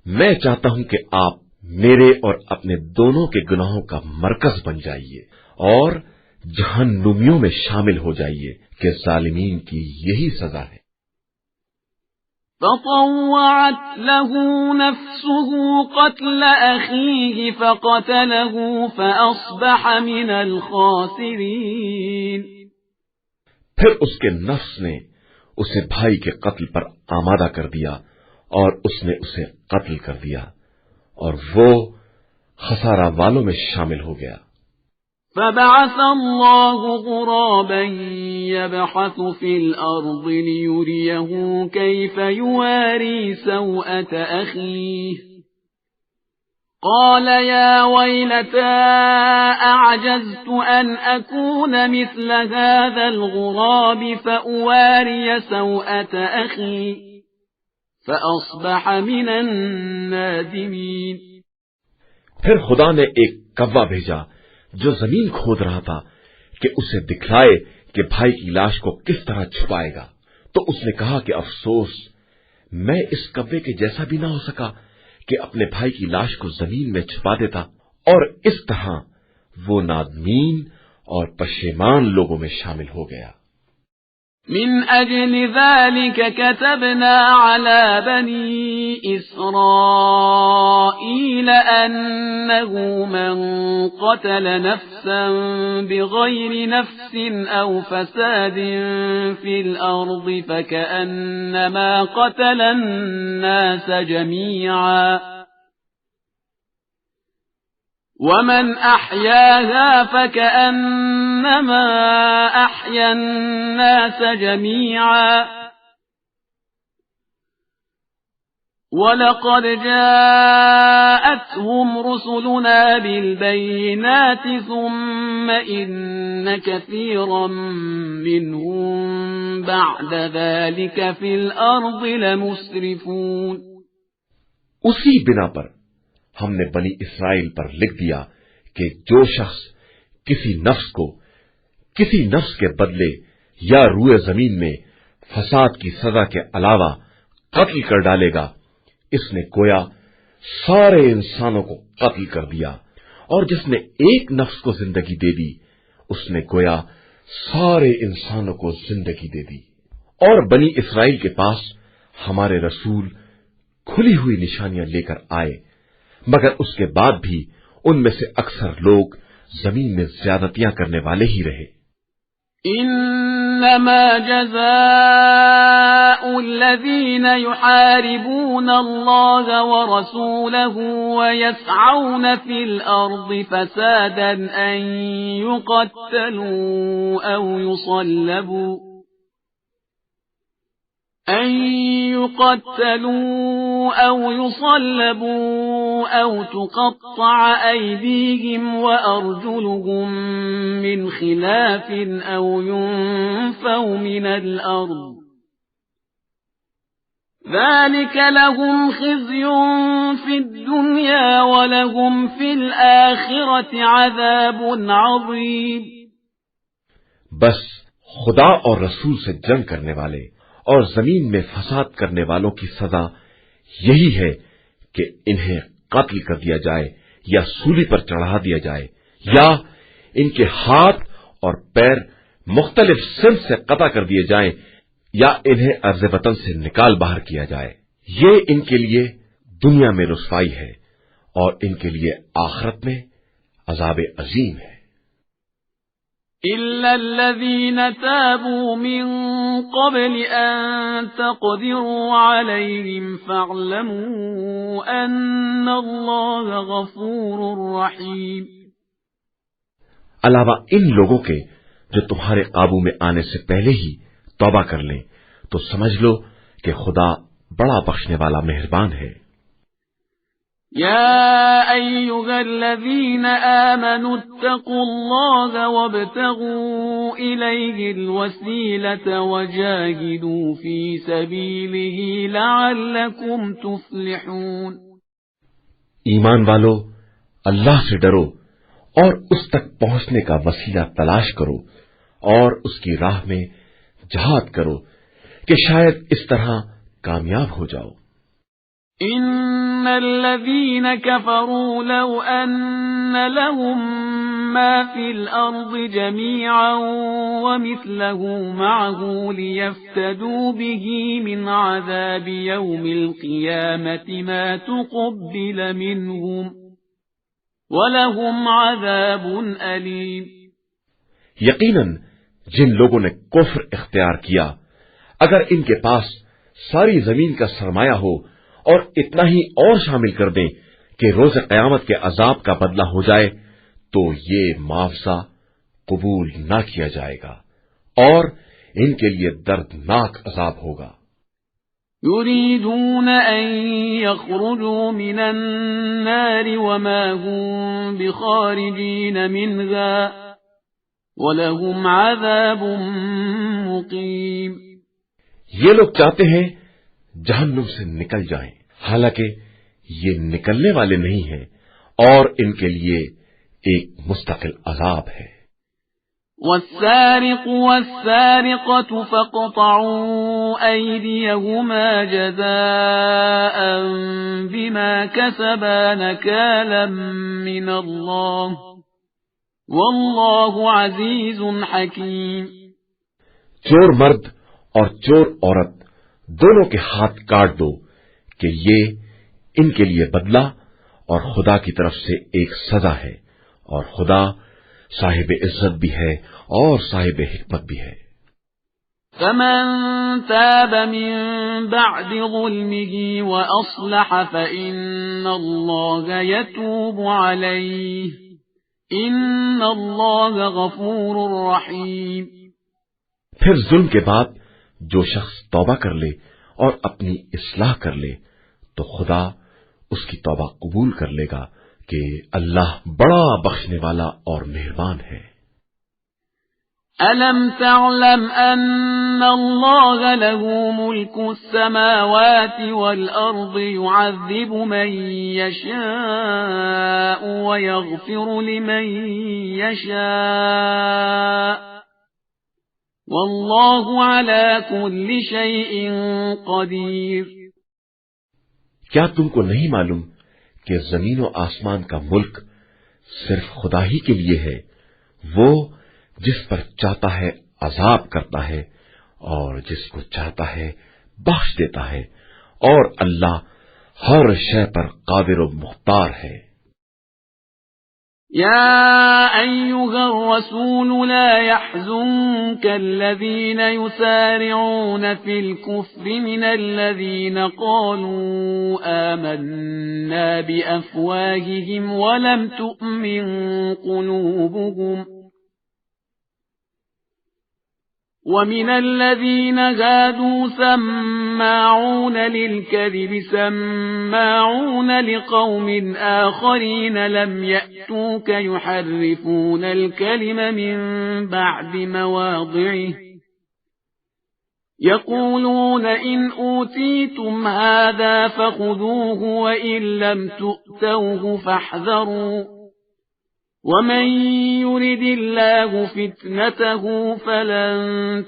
میں چاہتا ہوں کہ آپ میرے اور اپنے دونوں کے گناہوں کا مرکز بن جائیے اور جہنمیوں میں شامل ہو جائیے کہ ظالمین کی یہی سزا ہے۔ فطوعت له نفسه قتل أخيه فقتله فأصبح من الخاسرين۔ پھر اس کے نفس نے اسے بھائی کے قتل پر آمادہ کر دیا اور اس نے اسے قتل کر دیا اور وہ خسارہ والوں میں شامل ہو گیا۔ فبعث الله غرابا يبحث في الأرض ليريه كيف يواري سوءة أخيه قال يا ويلتى أعجزت أن أكون مثل هذا الغراب فأواري سوءة أخي فأصبح من النادمين۔ پھر خدا نے ایک کوا بھیجا جو زمین کھود رہا تھا کہ اسے دکھلائے کہ بھائی کی لاش کو کس طرح چھپائے گا، تو اس نے کہا کہ افسوس، میں اس کوے کے جیسا بھی نہ ہو سکا کہ اپنے بھائی کی لاش کو زمین میں چھپا دیتا، اور اس طرح وہ نادمین اور پشیمان لوگوں میں شامل ہو گیا۔ من أجل ذلك كتبنا على بني إسرائيل أنه من قتل نفسا بغير نفس أو فساد في الأرض فكأنما قتل الناس جميعا ومن أحياها فكأنما أحيا الناس جميعا ولقد جاءتهم رسلنا بالبينات ثم إن كثيرا منهم بعد ذلك في الأرض لمسرفون۔ اسی بنا پر ہم نے بنی اسرائیل پر لکھ دیا کہ جو شخص کسی نفس کے بدلے یا روئے زمین میں فساد کی سزا کے علاوہ قتل کر ڈالے گا، اس نے گویا سارے انسانوں کو قتل کر دیا، اور جس نے ایک نفس کو زندگی دے دی اس نے گویا سارے انسانوں کو زندگی دے دی۔ اور بنی اسرائیل کے پاس ہمارے رسول کھلی ہوئی نشانیاں لے کر آئے، مگر اس کے بعد بھی ان میں سے اکثر لوگ زمین میں زیادتیاں کرنے والے ہی رہے۔ انما جزاء الذين يحاربون الله ورسوله ويسعون في الأرض فسادا أن يقتلوا أو يصلبوا أو تقطع أيديهم وأرجلهم من خلاف أو ينفوا من الأرض ذلك لهم خزي في الدنيا ولهم في الآخرة عذاب عظيم۔ بس خدا اور رسول سے جنگ کرنے والے اور زمین میں فساد کرنے والوں کی سزا یہی ہے کہ انہیں قتل کر دیا جائے یا سولی پر چڑھا دیا جائے، یا ان کے ہاتھ اور پیر مختلف سمت سے قطع کر دیے جائیں، یا انہیں ارض وطن سے نکال باہر کیا جائے۔ یہ ان کے لیے دنیا میں رسوائی ہے اور ان کے لیے آخرت میں عذاب عظیم ہے۔ إلا الذين تابوا من قبل أن تقدروا عليهم فاعلموا أن الله غفور رحيم۔ علاوہ ان لوگوں کے جو تمہارے قابو میں آنے سے پہلے ہی توبہ کر لیں تو سمجھ لو کہ خدا بڑا بخشنے والا مہربان ہے۔ يا أيها الذين آمنوا اتقوا الله وابتغوا إليه الوسيلة وجاهدوا في سبيله لعلكم تفلحون۔ ایمان والو، اللہ سے ڈرو اور اس تک پہنچنے کا وسیلہ تلاش کرو اور اس کی راہ میں جہاد کرو کہ شاید اس طرح کامیاب ہو جاؤ۔ إن الذين كفروا لو أن لهم ما في الأرض جميعا ومثله معه ليفتدوا به من عذاب يوم القيامة ما تقبل منهم ولهم عذاب أليم۔ یقیناً جن لوگوں نے کفر اختیار کیا، اگر ان کے پاس ساری زمین کا سرمایہ ہو اور اتنا ہی اور شامل کر دیں کہ روز قیامت کے عذاب کا بدلہ ہو جائے تو یہ معاوضہ قبول نہ کیا جائے گا اور ان کے لیے دردناک عذاب ہوگا۔ يريدون أن يخرجوا من النار وما هم بخارجين منها وَلَهُمْ عَذَابٌ مُقِيمٌ۔ یہ لوگ چاہتے ہیں جہنم سے نکل جائیں، حالانکہ یہ نکلنے والے نہیں ہیں اور ان کے لیے ایک مستقل عذاب ہے۔ وَالسَّارِقُ وَالسَّارِقَةُ فَاقْطَعُوا أَيْدِيَهُمَا جَزَاءً بِمَا كَسَبَا نَكَالًا مِّنَ اللَّهِ واللہ عزیز حکیم۔ چور مرد اور چور عورت دونوں کے ہاتھ کاٹ دو کہ یہ ان کے لیے بدلہ اور خدا کی طرف سے ایک سزا ہے، اور خدا صاحب عزت بھی ہے اور صاحب حکمت بھی ہے۔ فمن تاب من بعد ظلمه وأصلح فإن الله يتوب عليه إن الله غفور رحيم۔ پھر ظلم کے بعد جو شخص توبہ کر لے اور اپنی اصلاح کر لے تو خدا اس کی توبہ قبول کر لے گا کہ اللہ بڑا بخشنے والا اور مہربان ہے۔ أَلَمْ تَعْلَمْ أَنَّ اللَّهَ لَهُ مُلْكُ السَّمَاوَاتِ وَالْأَرْضِ يُعَذِّبُ مَن يَشَاءُ وَيَغْفِرُ لِمَن يَشَاءُ وَاللَّهُ عَلَى كُلِّ شَيْءٍ قَدِيرٌ۔ کیا تم کو نہیں معلوم کہ زمین و آسمان کا ملک صرف خدا ہی کے لیے ہے؟ وہ جس پر چاہتا ہے عذاب کرتا ہے اور جس کو چاہتا ہے بخش دیتا ہے، اور اللہ ہر شے پر قادر و مختار ہے۔ يا أيها الرسول لا يحزنك الذين يسارعون في الكفر من الذين قالوا آمنا بأفواههم ولم تؤمن قلوبهم ومن الذين هادوا سماعون للكذب سماعون لقوم آخرين لم يأتوك يحرفون الكلم من بعد مواضعه يقولون إن أوتيتم هذا فخذوه وإن لم تؤتوه فاحذروا ومن يرد الله فتنته فلن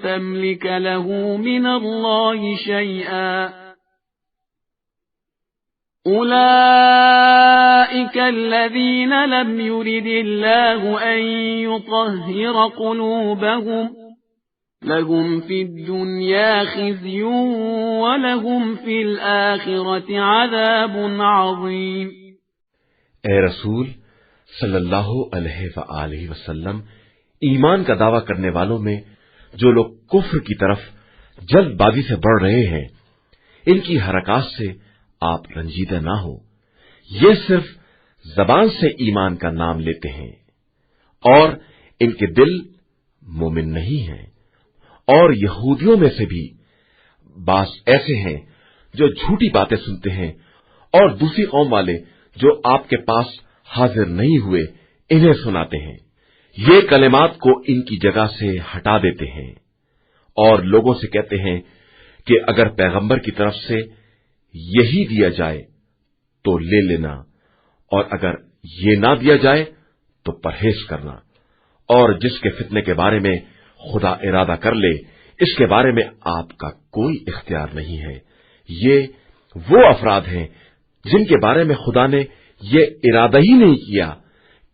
تملك له من الله شيئا أولئك الذين لم يرد الله أن يطهر قلوبهم لهم في الدنيا خزي ولهم في الآخرة عذاب عظيم۔ اے رسول صلی اللہ علیہ وآلہ وسلم، ایمان کا دعویٰ کرنے والوں میں جو لوگ کفر کی طرف جلد بازی سے بڑھ رہے ہیں، ان کی حرکات سے آپ رنجیدہ نہ ہو۔ یہ صرف زبان سے ایمان کا نام لیتے ہیں اور ان کے دل مومن نہیں ہیں، اور یہودیوں میں سے بھی بعض ایسے ہیں جو جھوٹی باتیں سنتے ہیں، اور دوسری قوم والے جو آپ کے پاس حاضر نہیں ہوئے انہیں سناتے ہیں۔ یہ کلمات کو ان کی جگہ سے ہٹا دیتے ہیں اور لوگوں سے کہتے ہیں کہ اگر پیغمبر کی طرف سے یہی دیا جائے تو لے لینا، اور اگر یہ نہ دیا جائے تو پرہیز کرنا، اور جس کے فتنے کے بارے میں خدا ارادہ کر لے اس کے بارے میں آپ کا کوئی اختیار نہیں ہے۔ یہ وہ افراد ہیں جن کے بارے میں خدا نے یہ ارادہ ہی نہیں کیا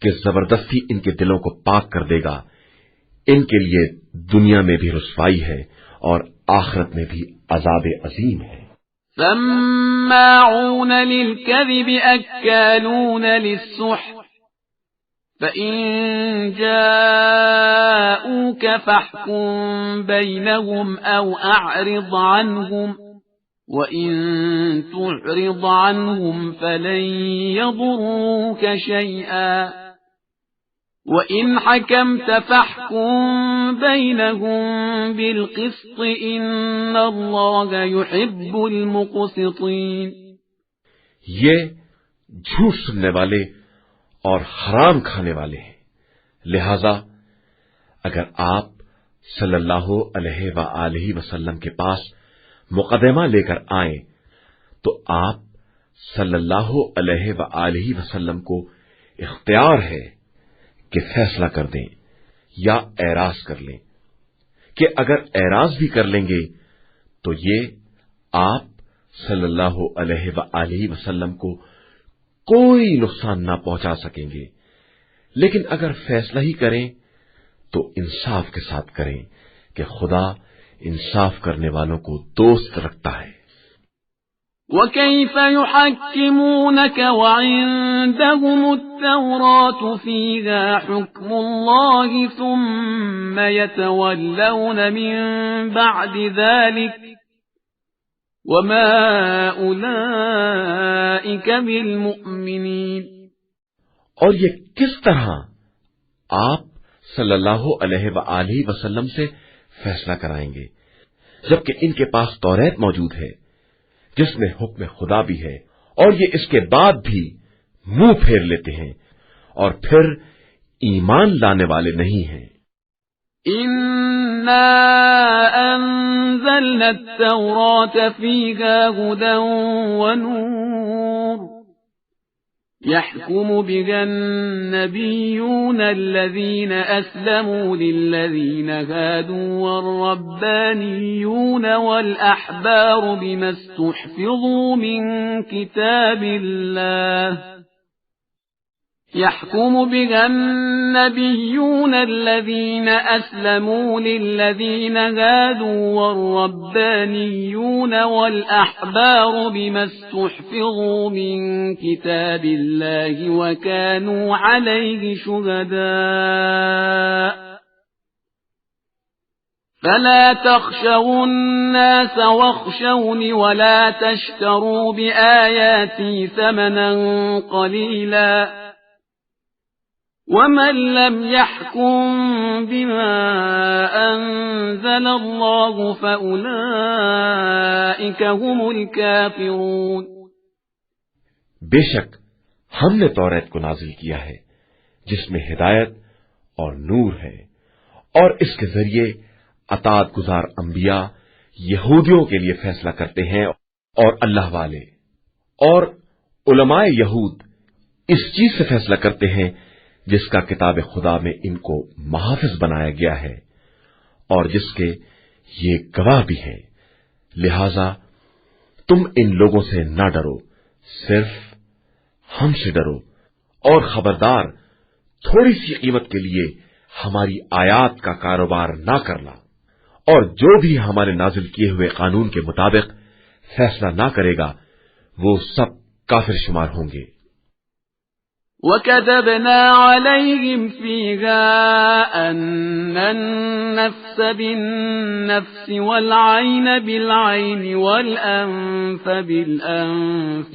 کہ زبردستی ان کے دلوں کو پاک کر دے گا۔ ان کے لیے دنیا میں بھی رسوائی ہے اور آخرت میں بھی عذاب عظیم ہے۔ سماعون للكذب أكالون للسحت فإن جاءوك فاحكم بينهم أو أعرض عنهم وَإِن تُعْرِضْ عَنْهُمْ فَلَن يَضُرُّوكَ شَيْئًا وَإِنْ حَكَمْتَ فَاحْكُم بَيْنَهُم بِالْقِسْطِ إِنَّ اللَّهَ يُحِبُّ الْمُقْسِطِينَ۔ یہ جھوٹ سننے والے اور حرام کھانے والے ہیں، لہذا اگر آپ صلی اللہ علیہ وآلہ وسلم کے پاس مقدمہ لے کر آئیں تو آپ صلی اللہ علیہ وآلہ وسلم کو اختیار ہے کہ فیصلہ کر دیں یا اعراض کر لیں، کہ اگر اعراض بھی کر لیں گے تو یہ آپ صلی اللہ علیہ وآلہ وسلم کو کوئی نقصان نہ پہنچا سکیں گے، لیکن اگر فیصلہ ہی کریں تو انصاف کے ساتھ کریں کہ خدا انصاف کرنے والوں کو دوست رکھتا ہے۔ وَكَيْفَ يُحَكِّمُونَكَ وَعِندَهُمُ التَّوْرَاةُ فِيهَا حُكْمُ اللَّهِ ثُمَّ يَتَوَلَّوْنَ مِن بَعْدِ ذَلِكَ وَمَا أُولَئِكَ بِالْمُؤْمِنِينَ۔ اور یہ کس طرح آپ صلی اللہ علیہ وآلہ وسلم سے فیصلہ کرائیں گے جبکہ ان کے پاس توریت موجود ہے جس میں حکم خدا بھی ہے، اور یہ اس کے بعد بھی منہ پھیر لیتے ہیں اور پھر ایمان لانے والے نہیں ہیں۔ إِنَّا أَنزَلْنَا التَّوْرَاةَ فِيهَا هُدًى وَنُورٌ يَحْكُمُ بِهَا النَّبِيُّونَ الَّذِينَ أَسْلَمُوا لِلَّذِينَ هَادُوا وَالرَّبَّانِيُّونَ وَالْأَحْبَارُ بِمَا اسْتُحْفِظُوا مِنْ كِتَابِ اللَّهِ يحكم بها النبيون الذين أسلموا للذين هادوا والربانيون والأحبار بما استحفظوا من كتاب الله وكانوا عليه شهداء فلا تخشوا الناس واخشوني ولا تشتروا بآياتي ثمنا قليلا وَمَن لَّمْ يَحْكُم بِمَا أَنزَلَ اللَّهُ فَأُولَئِكَ هُمُ الْكَافِرُونَ۔ بے شک ہم نے توریت کو نازل کیا ہے جس میں ہدایت اور نور ہے، اور اس کے ذریعے اطاعت گزار انبیاء یہودیوں کے لیے فیصلہ کرتے ہیں اور اللہ والے اور علماء یہود اس چیز سے فیصلہ کرتے ہیں جس کا کتاب خدا میں ان کو محافظ بنایا گیا ہے اور جس کے یہ گواہ بھی ہیں، لہذا تم ان لوگوں سے نہ ڈرو، صرف ہم سے ڈرو، اور خبردار تھوڑی سی قیمت کے لیے ہماری آیات کا کاروبار نہ کرنا، اور جو بھی ہمارے نازل کیے ہوئے قانون کے مطابق فیصلہ نہ کرے گا وہ سب کافر شمار ہوں گے۔ وَكَتَبْنَا عَلَيْهِمْ فِيهَا أَنَّ النَّفْسَ بِالنَّفْسِ وَالْعَيْنَ بِالْعَيْنِ وَالْأَنفَ بِالْأَنفِ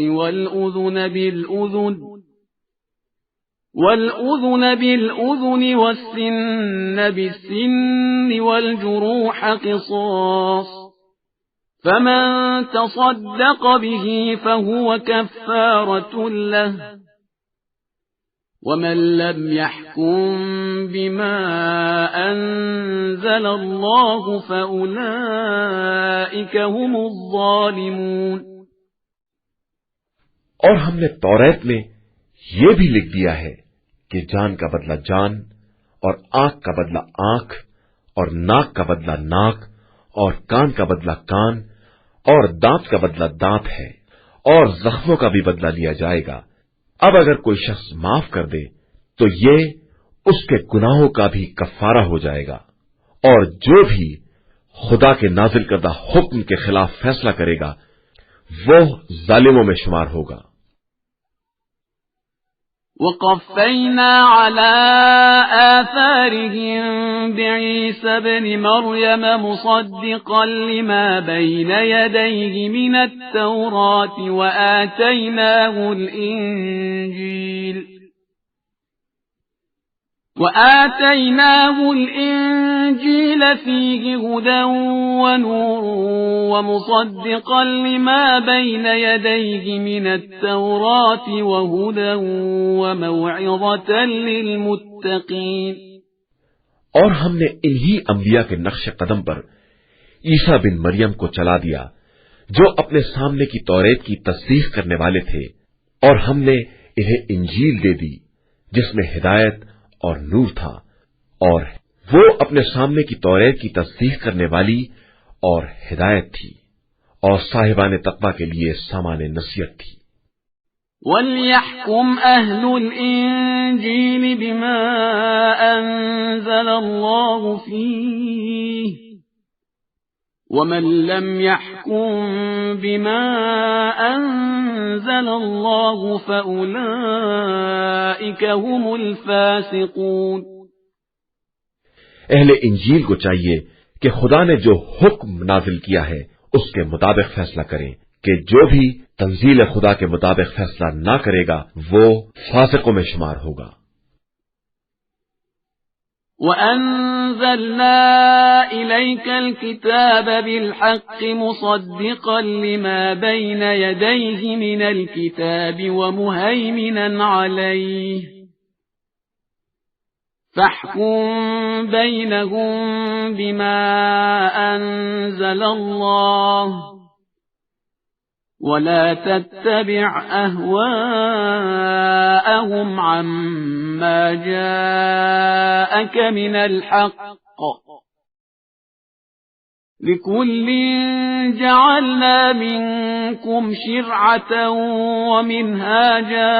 وَالْأُذُنَ بِالْأُذُنِ وَالسِّنَّ بِالسِّنِّ وَالْجُرُوحَ قِصَاصٌ فَمَن تَصَدَّقَ بِهِ فَهُوَ كَفَّارَةٌ لَّهُ وَمَن لَّمْ يَحْكُم بِمَا أَنزَلَ اللَّهُ فَأُولَئِكَ هُمُ الظَّالِمُونَ۔ اور ہم نے توریت میں یہ بھی لکھ دیا ہے کہ جان کا بدلہ جان، اور آنکھ کا بدلہ آنکھ، اور ناک کا بدلہ ناک، اور کان کا بدلہ کان، اور دانت کا بدلہ دانت ہے، اور زخموں کا بھی بدلہ لیا جائے گا۔ اب اگر کوئی شخص معاف کر دے تو یہ اس کے گناہوں کا بھی کفارہ ہو جائے گا، اور جو بھی خدا کے نازل کردہ حکم کے خلاف فیصلہ کرے گا وہ ظالموں میں شمار ہوگا۔ وَقَفَّيْنَا عَلَى آثَارِهِم بِعِيسَى ابْنِ مَرْيَمَ مُصَدِّقًا لِّمَا بَيْنَ يَدَيْهِ مِنَ التَّوْرَاةِ وَآتَيْنَاهُ الْإِنجِيلَ فِيهِ هُدًى وَنُورٌ وَمُصَدِّقًا لِّمَا بَيْنَ يَدَيْهِ مِنَ التَّوْرَاةِ وَهُدًى وَمَوْعِظَةً لِّلْمُتَّقِينَ۔ اور ہم نے انہی انبیاء کے نقش قدم پر عیسیٰ بن مریم کو چلا دیا جو اپنے سامنے کی توریت کی تصدیق کرنے والے تھے، اور ہم نے انہیں انجیل دے دی جس میں ہدایت اور نور تھا، اور وہ اپنے سامنے کی توریت کی تصدیق کرنے والی اور ہدایت تھی، اور صاحبان تقویٰ کے لیے سامان نصیحت تھی۔ وَلْيَحْكُمْ أَهْلُ الْإِنْجِيلِ بِمَا أَنزَلَ اللَّهُ فِيهِ وَمَنْ لَمْ يَحْكُمْ بِمَا أَنزَلَ اللَّهُ فَأُولَئِكَ هُمُ الْفَاسِقُونَ۔ اہل انجیل کو چاہیے کہ خدا نے جو حکم نازل کیا ہے اس کے مطابق فیصلہ کریں، کہ جو بھی تنزیل خدا کے مطابق فیصلہ نہ کرے گا وہ فاسقوں میں شمار ہوگا۔ وَأَنزَلْنَا إِلَيْكَ الْكِتَابَ بِالْحَقِّ مُصَدِّقًا لِمَا بَيْنَ يَدَيْهِ مِنَ الْكِتَابِ وَمُهَيْمِنًا عَلَيْهِ فَاحْكُم بَيْنَهُم بِمَا أَنزَلَ اللَّهُ وَلَا تَتَّبِعْ أَهْوَاءَهُمْ عَمَّا جَاءَكَ مِنَ الْحَقِّ لِكُلٍّ جَعَلْنَا مِنكُمْ شِرْعَةً وَمِنْهَاجًا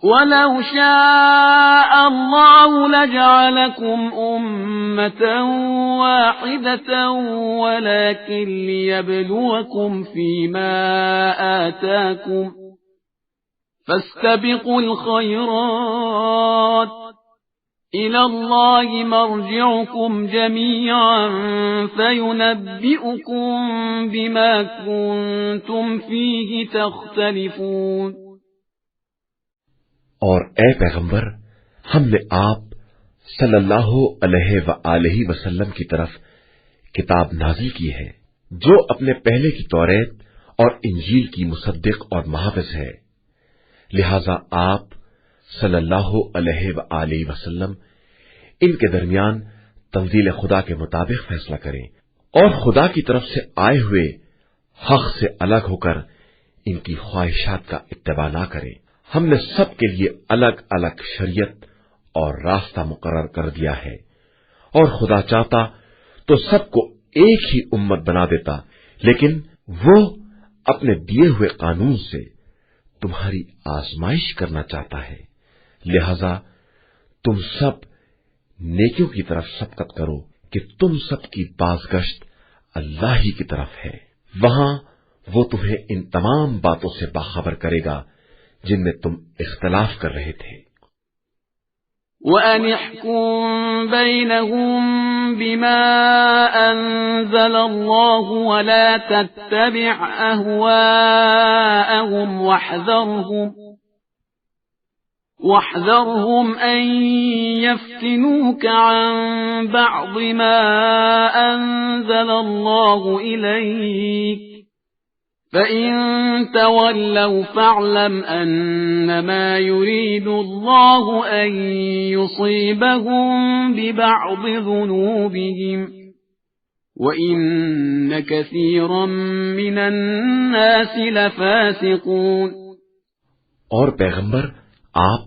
وَلَوْ شَاءَ اللَّهُ لَجَعَلَكُمْ أُمَّةً وَاحِدَةً وَلَكِنْ لِيَبْلُوَكُمْ فِيمَا آتَاكُمْ فَاسْتَبِقُوا الْخَيْرَاتِ إِلَى اللَّهِ مَرْجِعُكُمْ جَمِيعًا فَيُنَبِّئُكُم بِمَا كُنتُمْ فِيهِ تَخْتَلِفُونَ۔ اور اے پیغمبر، ہم نے آپ صلی اللہ علیہ وآلہ وسلم کی طرف کتاب نازل کی ہے جو اپنے پہلے کی توریت اور انجیل کی مصدق اور محافظ ہے، لہذا آپ صلی اللہ علیہ وآلہ وسلم ان کے درمیان تنزیل خدا کے مطابق فیصلہ کریں اور خدا کی طرف سے آئے ہوئے حق سے الگ ہو کر ان کی خواہشات کا اتباع نہ کریں۔ ہم نے سب کے لیے الگ الگ شریعت اور راستہ مقرر کر دیا ہے، اور خدا چاہتا تو سب کو ایک ہی امت بنا دیتا، لیکن وہ اپنے دیے ہوئے قانون سے تمہاری آزمائش کرنا چاہتا ہے، لہذا تم سب نیکیوں کی طرف سبقت کرو کہ تم سب کی بازگشت اللہ ہی کی طرف ہے، وہاں وہ تمہیں ان تمام باتوں سے باخبر کرے گا جن میں تم اختلاف کر رہے تھے۔ وَأَنِ احْكُم بَيْنَهُم بِمَا أَنزَلَ اللَّهُ وَلَا تَتَّبِعْ أَهْوَاءَهُمْ وَاحْذَرْهُمْ أَن يَفْتِنُوكَ عَن بَعْضِ مَا أَنزَلَ اللَّهُ إِلَيْكَ فَإِن تَوَلَّوْا فَاعْلَمْ أَنَّمَا يُرِيدُ اللَّهُ أَن يُصِيبَهُم بِبَعْضِ ذُنُوبِهِمْ وَإِنَّ كَثِيرًا مِّنَ النَّاسِ لَفَاسِقُونَ۔ اور پیغمبر آپ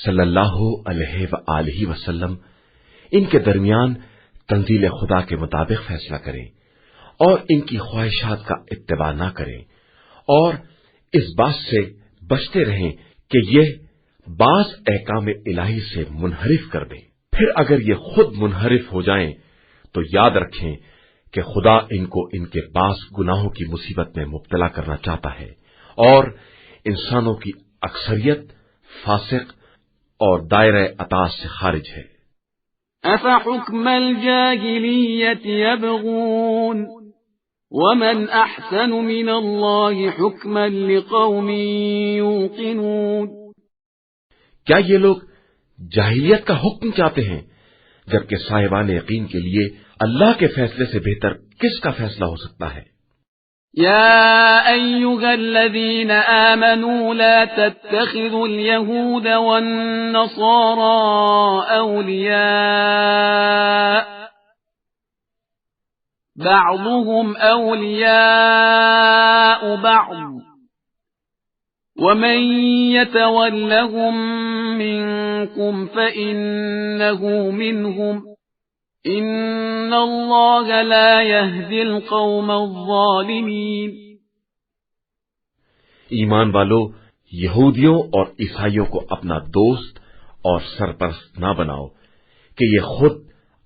صلی اللہ علیہ وآلہ وسلم ان کے درمیان تنزیل خدا کے مطابق فیصلہ کریں اور ان کی خواہشات کا اتباع نہ کریں، اور اس بات سے بچتے رہیں کہ یہ بعض احکام الہی سے منحرف کر دیں۔ پھر اگر یہ خود منحرف ہو جائیں تو یاد رکھیں کہ خدا ان کو ان کے بعض گناہوں کی مصیبت میں مبتلا کرنا چاہتا ہے، اور انسانوں کی اکثریت فاسق اور دائرہ اطاعت سے خارج ہے۔ أَفَحُكْمَ الْجَاهِلِيَّةِ يَبْغُونَ وَمَنْ أَحْسَنُ مِنَ اللَّهِ حُكْمًا لِقَوْمٍ يُوقِنُونَ۔ کیا یہ لوگ جاہلیت کا حکم چاہتے ہیں، جبکہ صاحبان یقین کے لیے اللہ کے فیصلے سے بہتر کس کا فیصلہ ہو سکتا ہے؟ يا أيها الذين آمنوا لا تتخذوا اليهود والنصارى أولياء بعضهم أولياء بعض ومن يتولهم منكم فإنه منهم إن الله لا يهدي القوم الظالمين۔ ایمان والو، یہودیوں اور عیسائیوں کو اپنا دوست اور سرپرست نہ بناؤ کہ یہ خود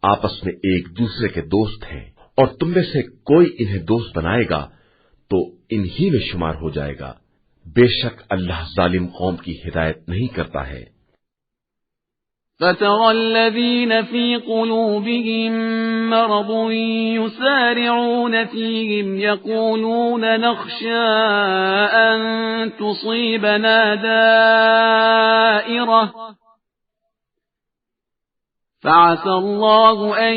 آپس میں ایک دوسرے کے دوست ہیں، اور تم میں سے کوئی انہیں دوست بنائے گا تو انہی میں شمار ہو جائے گا۔ بے شک اللہ ظالم قوم کی ہدایت نہیں کرتا ہے۔ فَتَرَى الَّذِينَ فِي قُلُوبِهِم مَّرَضٌ يُسَارِعُونَ فِيهِمْ يَقُولُونَ نَخْشَىٰ أَن تُصِيبَنَا دَائِرَةٌ فَعَسَى اللَّهُ أَن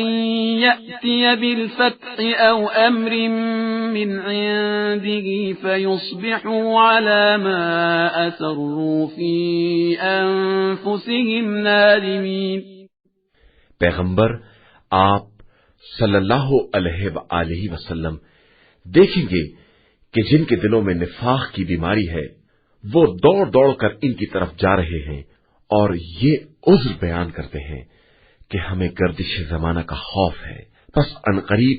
يَأْتِيَ بِالْفَتْحِ أَوْ أَمْرٍ مِّنْ عِندِهِ فَيُصْبِحُوا عَلَىٰ مَا أَسَرُّوا فِي أَنفُسِهِمْ نَادِمِينَ۔ پیغمبر آپ صلی اللہ علیہ وآلہ وسلم دیکھیں گے کہ جن کے دلوں میں نفاق کی بیماری ہے وہ دوڑ دوڑ کر ان کی طرف جا رہے ہیں اور یہ عذر بیان کرتے ہیں کہ ہمیں گردش زمانہ کا خوف ہے، پس عنقریب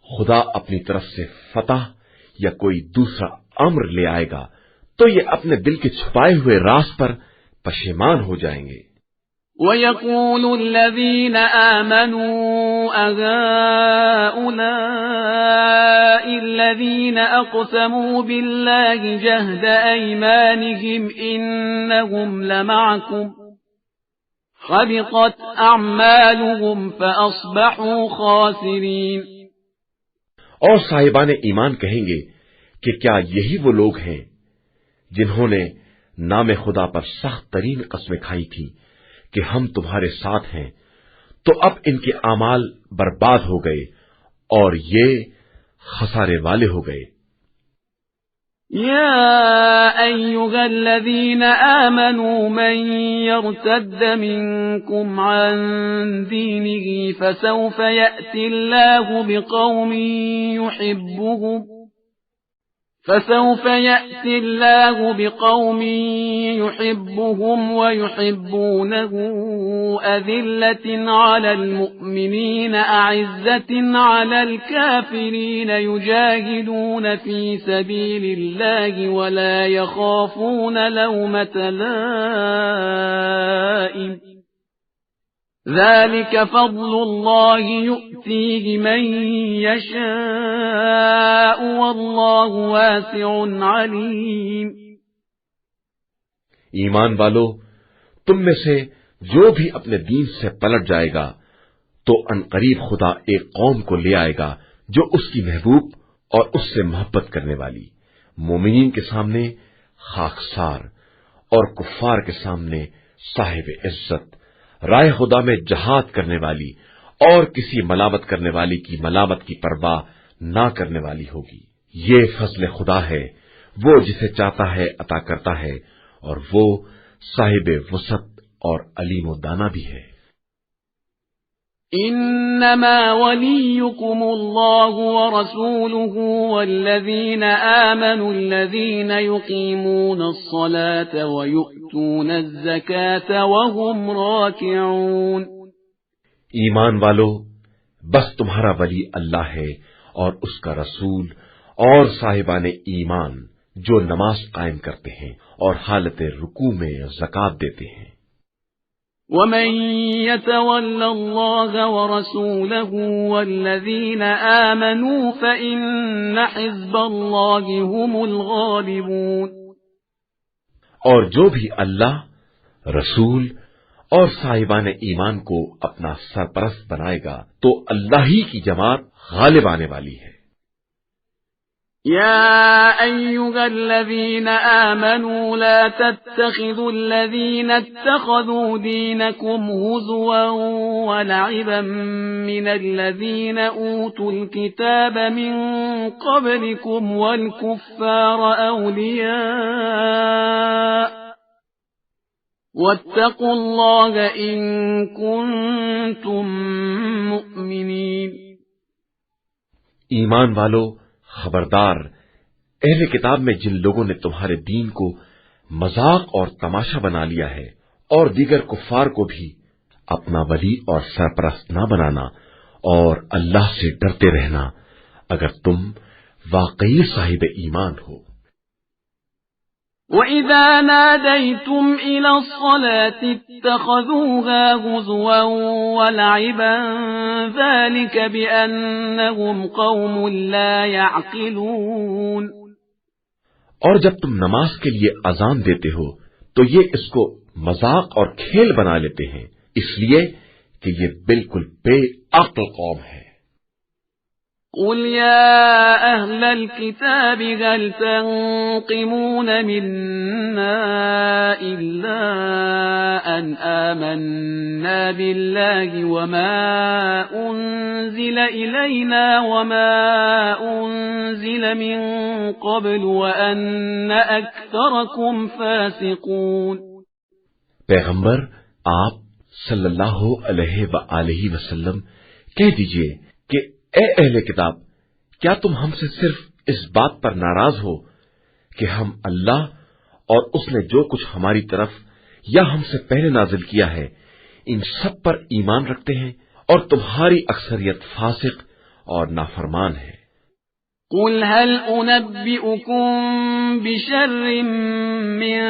خدا اپنی طرف سے فتح یا کوئی دوسرا امر لے آئے گا تو یہ اپنے دل کے چھپائے ہوئے راز پر پشیمان ہو جائیں گے۔ وَيَقُولُ الَّذِينَ آمَنُوا أَهَٰؤُلَاءِ الَّذِينَ أَقْسَمُوا بِاللَّهِ جَهْدَ أَيْمَانِهِمْ إِنَّهُمْ لَمَعَكُمْ حَبِطَتْ أَعْمَالُهُمْ فَأَصْبَحُوا خَاسِرِينَ۔ اور صاحبان ایمان کہیں گے کہ کیا یہی وہ لوگ ہیں جنہوں نے نام خدا پر سخت ترین قسمیں کھائی تھی کہ ہم تمہارے ساتھ ہیں، تو اب ان کے اعمال برباد ہو گئے اور یہ خسارے والے ہو گئے۔ يا أيها الذين آمنوا من يرتد منكم عن دينه فسوف يأتي الله بقوم يحبهم ويحبونه أذلة على المؤمنين أعزة على الكافرين يجاهدون في سبيل الله ولا يخافون لومة لائم ذلك فضل الله يؤتيه من يشاء والله واسع عليم۔ ایمان والو، تم میں سے جو بھی اپنے دین سے پلٹ جائے گا تو عنقریب خدا ایک قوم کو لے آئے گا جو اس کی محبوب اور اس سے محبت کرنے والی، مومنین کے سامنے خاکسار اور کفار کے سامنے صاحب عزت، رائے خدا میں جہاد کرنے والی اور کسی ملامت کرنے والی کی ملامت کی پرواہ نہ کرنے والی ہوگی۔ یہ فضل خدا ہے، وہ جسے چاہتا ہے عطا کرتا ہے، اور وہ صاحب وسعت اور علیم و دانا بھی ہے۔ انما وليكم الله ورسوله والذين آمنوا الذين يقيمون الصلاة ويؤتون الزكاة وهم راكعون۔ ایمان والو، بس تمہارا ولی اللہ ہے اور اس کا رسول اور صاحبان ایمان جو نماز قائم کرتے ہیں اور حالت رکوع میں زکات دیتے ہیں۔ وَمَن يَتَوَلَّ اللَّهَ وَرَسُولَهُ وَالَّذِينَ آمَنُوا فَإِنَّ حِزْبَ اللَّهِ هُمُ الْغَالِبُونَ۔ اور جو بھی اللہ، رسول اور صاحبان ایمان کو اپنا سرپرست بنائے گا تو اللہ ہی کی جماعت غالب آنے والی ہے۔ يا أيها الذين آمنوا لا تتخذوا الذين اتخذوا دينكم هزوا ولعبا من الذين أوتوا الكتاب من قبلكم والكفار أولياء واتقوا الله إن كنتم مؤمنين۔ ایمان والو، خبردار، اہل کتاب میں جن لوگوں نے تمہارے دین کو مذاق اور تماشا بنا لیا ہے اور دیگر کفار کو بھی اپنا ولی اور سرپرست نہ بنانا، اور اللہ سے ڈرتے رہنا اگر تم واقعی صاحب ایمان ہو۔ وَإِذَا نَادَيْتُمْ إِلَى الصَّلَاةِ اتَّخَذُوهَا هُزُوًا وَلَعِبًا ذَلِكَ بِأَنَّهُمْ قَوْمٌ لَا يَعْقِلُونَ۔ اور جب تم نماز کے لیے اذان دیتے ہو تو یہ اس کو مذاق اور کھیل بنا لیتے ہیں، اس لیے کہ یہ بالکل بے عقل قوم ہے۔ قُلْ يَا أَهْلَ الْكِتَابِ هَلْ تَنقِمُونَ مِنَّا إِلَّا أَنْ آمَنَّا بِاللَّهِ وَمَا أُنزِلَ إِلَيْنَا وَمَا أُنزِلَ مِن قَبْلُ وَأَنَّ أَكْثَرَكُمْ فَاسِقُونَ۔ پیغمبر آپ صلی اللہ علیہ وآلہ وسلم کہہ دیجئے کہ اے اہل کتاب، کیا تم ہم سے صرف اس بات پر ناراض ہو کہ ہم اللہ اور اس نے جو کچھ ہماری طرف یا ہم سے پہلے نازل کیا ہے ان سب پر ایمان رکھتے ہیں، اور تمہاری اکثریت فاسق اور نافرمان ہے۔ قُلْ هَلْ أُنَبِّئُكُم بِشَرٍّ مِّن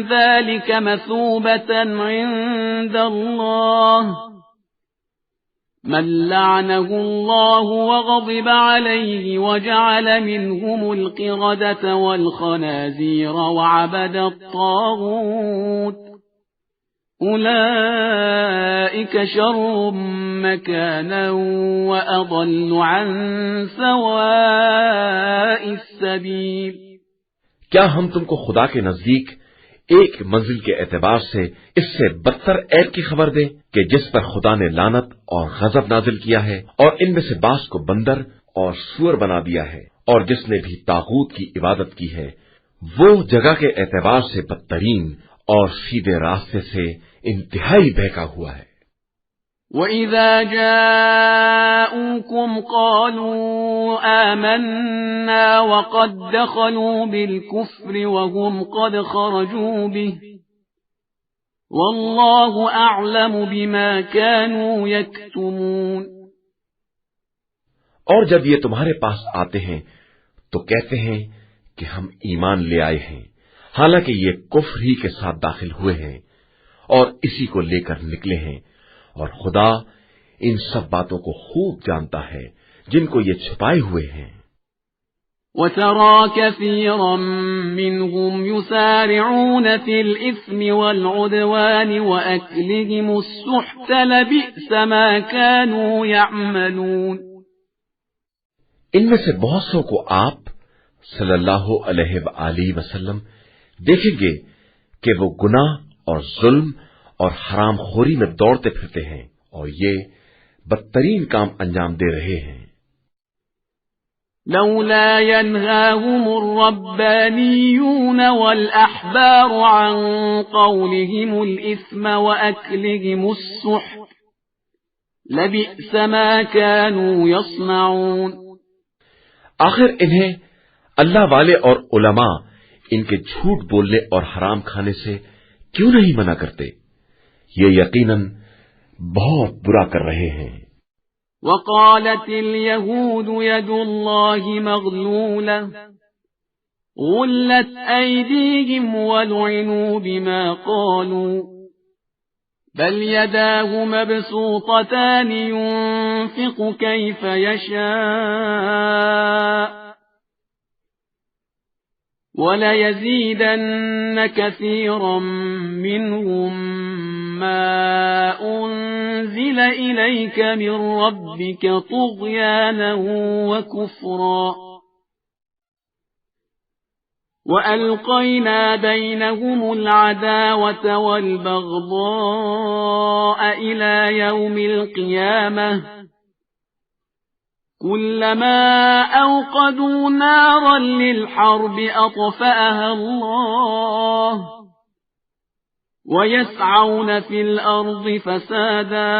ذَلِكَ مَثُوبَةً عِندَ اللَّهِ مَن لَّعَنَهُ اللَّهُ وَغَضِبَ عَلَيْهِ وَجَعَلَ مِنْهُمُ الْقِرَدَةَ وَالْخَنَازِيرَ وَعَبَدَ الطَّاغُوتَ أُولَئِكَ شَرٌّ مَّكَانًا وَأَضَلُّ عَن سَوَاءِ السَّبِيلِ۔ کیا ہم تم کو خدا کے نزدیک ایک منزل کے اعتبار سے اس سے بدتر عیب کی خبر دیں کہ جس پر خدا نے لعنت اور غضب نازل کیا ہے، اور ان میں سے بعض کو بندر اور سور بنا دیا ہے، اور جس نے بھی طاغوت کی عبادت کی ہے وہ جگہ کے اعتبار سے بدترین اور سیدھے راستے سے انتہائی بہکا ہوا ہے۔ وَإِذَا جَاءُوكُمْ قَالُوا آمَنَّا وَقَدْ دَخَلُوا بِالْكُفْرِ وَهُمْ قَدْ خَرَجُوا بِهِ وَاللَّهُ أَعْلَمُ بِمَا كَانُوا يَكْتُمُونَ۔ اور جب یہ تمہارے پاس آتے ہیں تو کہتے ہیں کہ ہم ایمان لے آئے ہیں، حالانکہ یہ کفر ہی کے ساتھ داخل ہوئے ہیں اور اسی کو لے کر نکلے ہیں، اور خدا ان سب باتوں کو خوب جانتا ہے جن کو یہ چھپائے ہوئے ہیں۔ وَتَرَى كَثِيرًا مِّنْهُمْ يُسَارِعُونَ فِي الْإِثْمِ وَالْعُدْوَانِ وَأَكْلِهِمُ السُّحْتَ لَبِئْسَ مَا كَانُوا يَعْمَلُونَ۔ ان میں سے بہت سو کو آپ صلی اللہ علیہ وآلہ وسلم دیکھیں گے کہ وہ گناہ اور ظلم اور حرام خوری میں دوڑتے پھرتے ہیں، اور یہ بدترین کام انجام دے رہے ہیں۔ لولا ينهاهم الربانيون والأحبار عن قولهم الإثم وأكلهم السحت لبئس ما كانوا يصنعون۔ آخر انہیں اللہ والے اور علماء ان کے جھوٹ بولنے اور حرام کھانے سے کیوں نہیں منع کرتے؟ یہ یقیناً بہت برا کر رہے ہیں۔ وقالت اليهود يد الله مغلولة غلت أيديهم ولعنوا بما قالوا بل يداه مبسوطتان ينفق كيف يشاء وَلَيَزِيدَنَّ كَثِيرًا مِّنْهُمْ مَا أُنزِلَ إِلَيْكَ مِن رَّبِّكَ طُغْيَانًا وَكُفْرًا وَأَلْقَيْنَا بَيْنَهُمُ الْعَدَاوَةَ وَالْبَغْضَاءَ إِلَى يَوْمِ الْقِيَامَةِ كُلَّمَا أَوْقَدُوا نَارًا لِلْحَرْبِ أَطْفَأَهَا اللَّهُ وَيَسْعَوْنَ فِي الْأَرْضِ فَسَادًا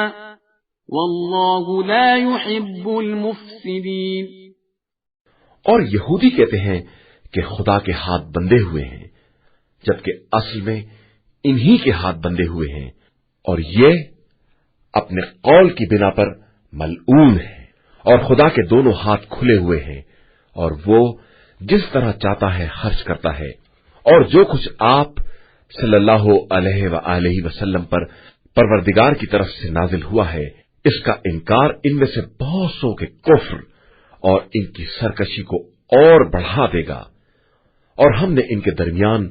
وَاللَّهُ لَا يُحِبُّ الْمُفْسِدِينَ۔ اور یہودی کہتے ہیں کہ خدا کے ہاتھ بندھے ہوئے ہیں، جبکہ اصل میں انہی کے ہاتھ بندھے ہوئے ہیں، اور یہ اپنے قول کی بنا پر ملعون ہے، اور خدا کے دونوں ہاتھ کھلے ہوئے ہیں، اور وہ جس طرح چاہتا ہے خرچ کرتا ہے، اور جو کچھ آپ صلی اللہ علیہ وآلہ وسلم پر پروردگار کی طرف سے نازل ہوا ہے، اس کا انکار ان میں سے بہت سو کے کفر اور ان کی سرکشی کو اور بڑھا دے گا، اور ہم نے ان کے درمیان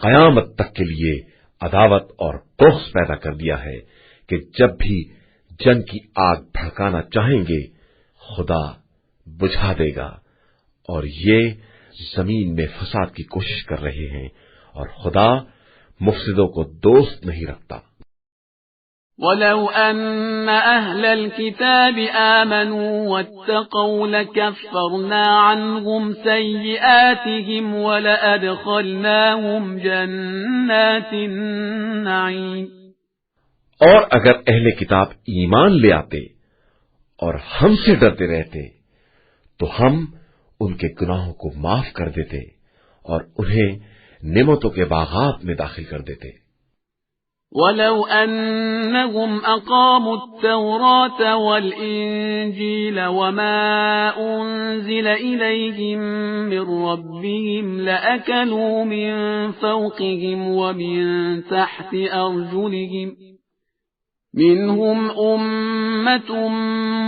قیامت تک کے لیے عداوت اور بغض پیدا کر دیا ہے کہ جب بھی جنگ کی آگ بھڑکانا چاہیں گے خدا بجھا دے گا، اور یہ زمین میں فساد کی کوشش کر رہے ہیں، اور خدا مفسدوں کو دوست نہیں رکھتا۔ وَلَوْ أَنَّ أَهْلَ الْكِتَابِ آمَنُوا وَاتَّقَوْا لَكَفَّرْنَا عَنْهُمْ سَيِّئَاتِهِمْ وَلَأَدْخَلْنَاهُمْ جَنَّاتِ النَّعِيمِ۔ اور اگر اہل کتاب ایمان لے آتے اور ہم سے ڈرتے رہتے تو ہم ان کے گناہوں کو معاف کر دیتے اور انہیں نعمتوں کے باغات میں داخل کر دیتے۔ وَلَوْ أَنَّهُمْ أَقَامُوا التَّوْرَاةَ وَالْإِنْجِيلَ وَمَا أُنْزِلَ إِلَيْهِمْ مِنْ رَبِّهِمْ لَأَكَلُوا مِنْ فَوْقِهِمْ وَمِنْ تَحْتِ أَرْجُلِهِمْ مِنْهُمْ أُمَّةٌ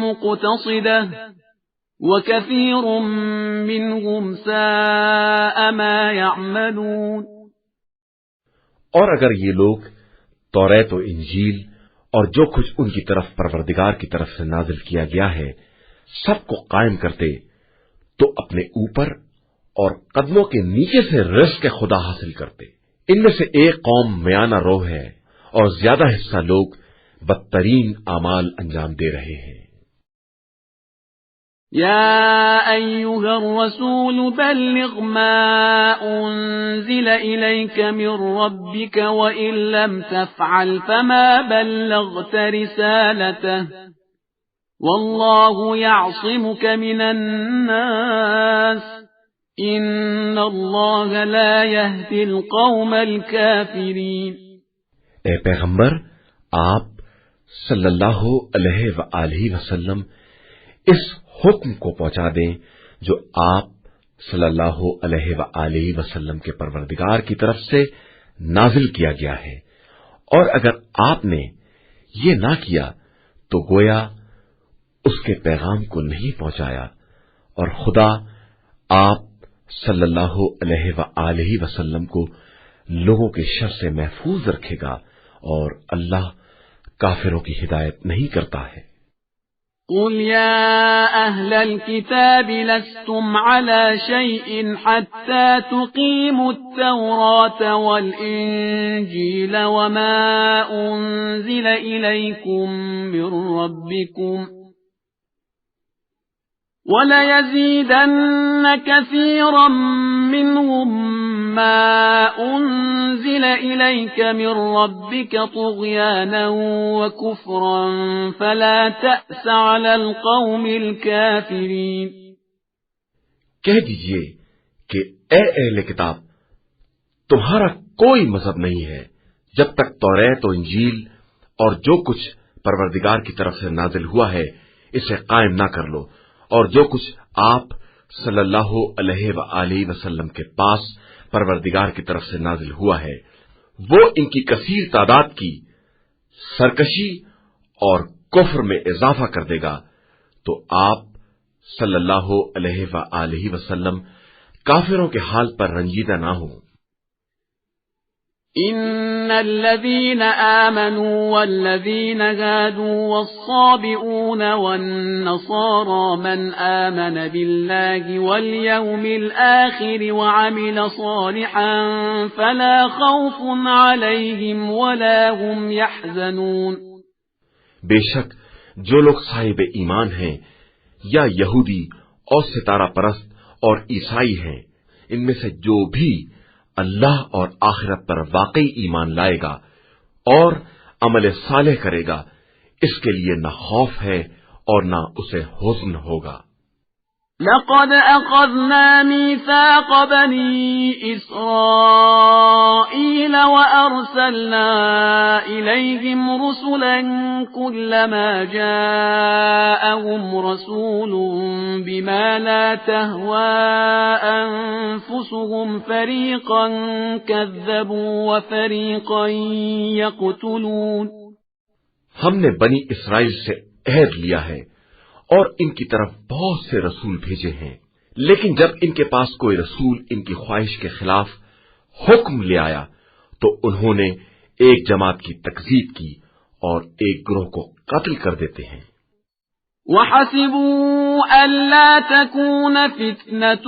مُقْتَصِدَةٌ وَكَثِيرٌ مِّنْهُمْ سَاءَ مَا يَعْمَلُونَ۔ اور اگر یہ لوگ توریت و انجیل اور جو کچھ ان کی طرف پروردگار کی طرف سے نازل کیا گیا ہے سب کو قائم کرتے تو اپنے اوپر اور قدموں کے نیچے سے رزق خدا حاصل کرتے۔ ان میں سے ایک قوم میانہ رو ہے اور زیادہ حصہ لوگ بدترین اعمال انجام دے رہے ہیں۔ يا أيها الرسول بلغ ما أنزل إليك من ربك وإن لم تفعل فما بلغت رسالته والله يعصمك من الناس إن الله لا يهدي القوم الكافرين۔ اے پیغمبر، آپ صلی اللہ علیہ وآلہ وسلم اس حکم کو پہنچا دیں جو آپ صلی اللہ علیہ وآلہ وسلم کے پروردگار کی طرف سے نازل کیا گیا ہے، اور اگر آپ نے یہ نہ کیا تو گویا اس کے پیغام کو نہیں پہنچایا، اور خدا آپ صلی اللہ علیہ وآلہ وسلم کو لوگوں کے شر سے محفوظ رکھے گا، اور اللہ کافروں کی ہدایت نہیں کرتا ہے۔ قل يا أهل الكتاب لستم على شيء حتى تقيموا التوراة والإنجيل وما أنزل إليكم من ربكم وَلَيَزِيدَنَّ كَثِيرًا مِّنْهُمْ مَا أُنزِلَ إِلَيْكَ مِنْ رَبِّكَ طُغْيَانًا وَكُفْرًا فَلَا تَأْسَ عَلَى الْقَوْمِ الْكَافِرِينَ۔ کہہ دیجئے کہ اے اہل کتاب، تمہارا کوئی مذہب نہیں ہے جب تک توریت و انجیل اور جو کچھ پروردگار کی طرف سے نازل ہوا ہے اسے قائم نہ کر لو، اور جو کچھ آپ صلی اللہ علیہ وآلہ وسلم کے پاس پروردگار کی طرف سے نازل ہوا ہے وہ ان کی کثیر تعداد کی سرکشی اور کفر میں اضافہ کر دے گا، تو آپ صلی اللہ علیہ وآلہ وسلم کافروں کے حال پر رنجیدہ نہ ہوں۔ إن الذين آمنوا والذين هادوا والصابئون والنصارى من آمن بالله واليوم الآخر وعمل صالحا فلا خوف عليهم ولا هم يحزنون۔ بے شک جو لوگ صاحب ایمان ہیں یا یہودی اور ستارہ پرست اور عیسائی ہیں، ان میں سے جو بھی اللہ اور آخرت پر واقعی ایمان لائے گا اور عمل صالح کرے گا، اس کے لیے نہ خوف ہے اور نہ اسے حزن ہوگا۔ لقد أخذنا ميثاق بني إسرائيل وأرسلنا إليهم رسلا كلما جاءهم رسول بما لا تهوى أنفسهم فريقا كذبوا وفريقا يقتلون. ہم نے بنی اسرائیل سے عہد لیا ہے اور ان کی طرف بہت سے رسول بھیجے ہیں، لیکن جب ان کے پاس کوئی رسول ان کی خواہش کے خلاف حکم لے آیا تو انہوں نے ایک جماعت کی تکذیب کی اور ایک گروہ کو قتل کر دیتے ہیں. وَحَسِبُوا أَلَّا تَكُونَ فِتْنَةٌ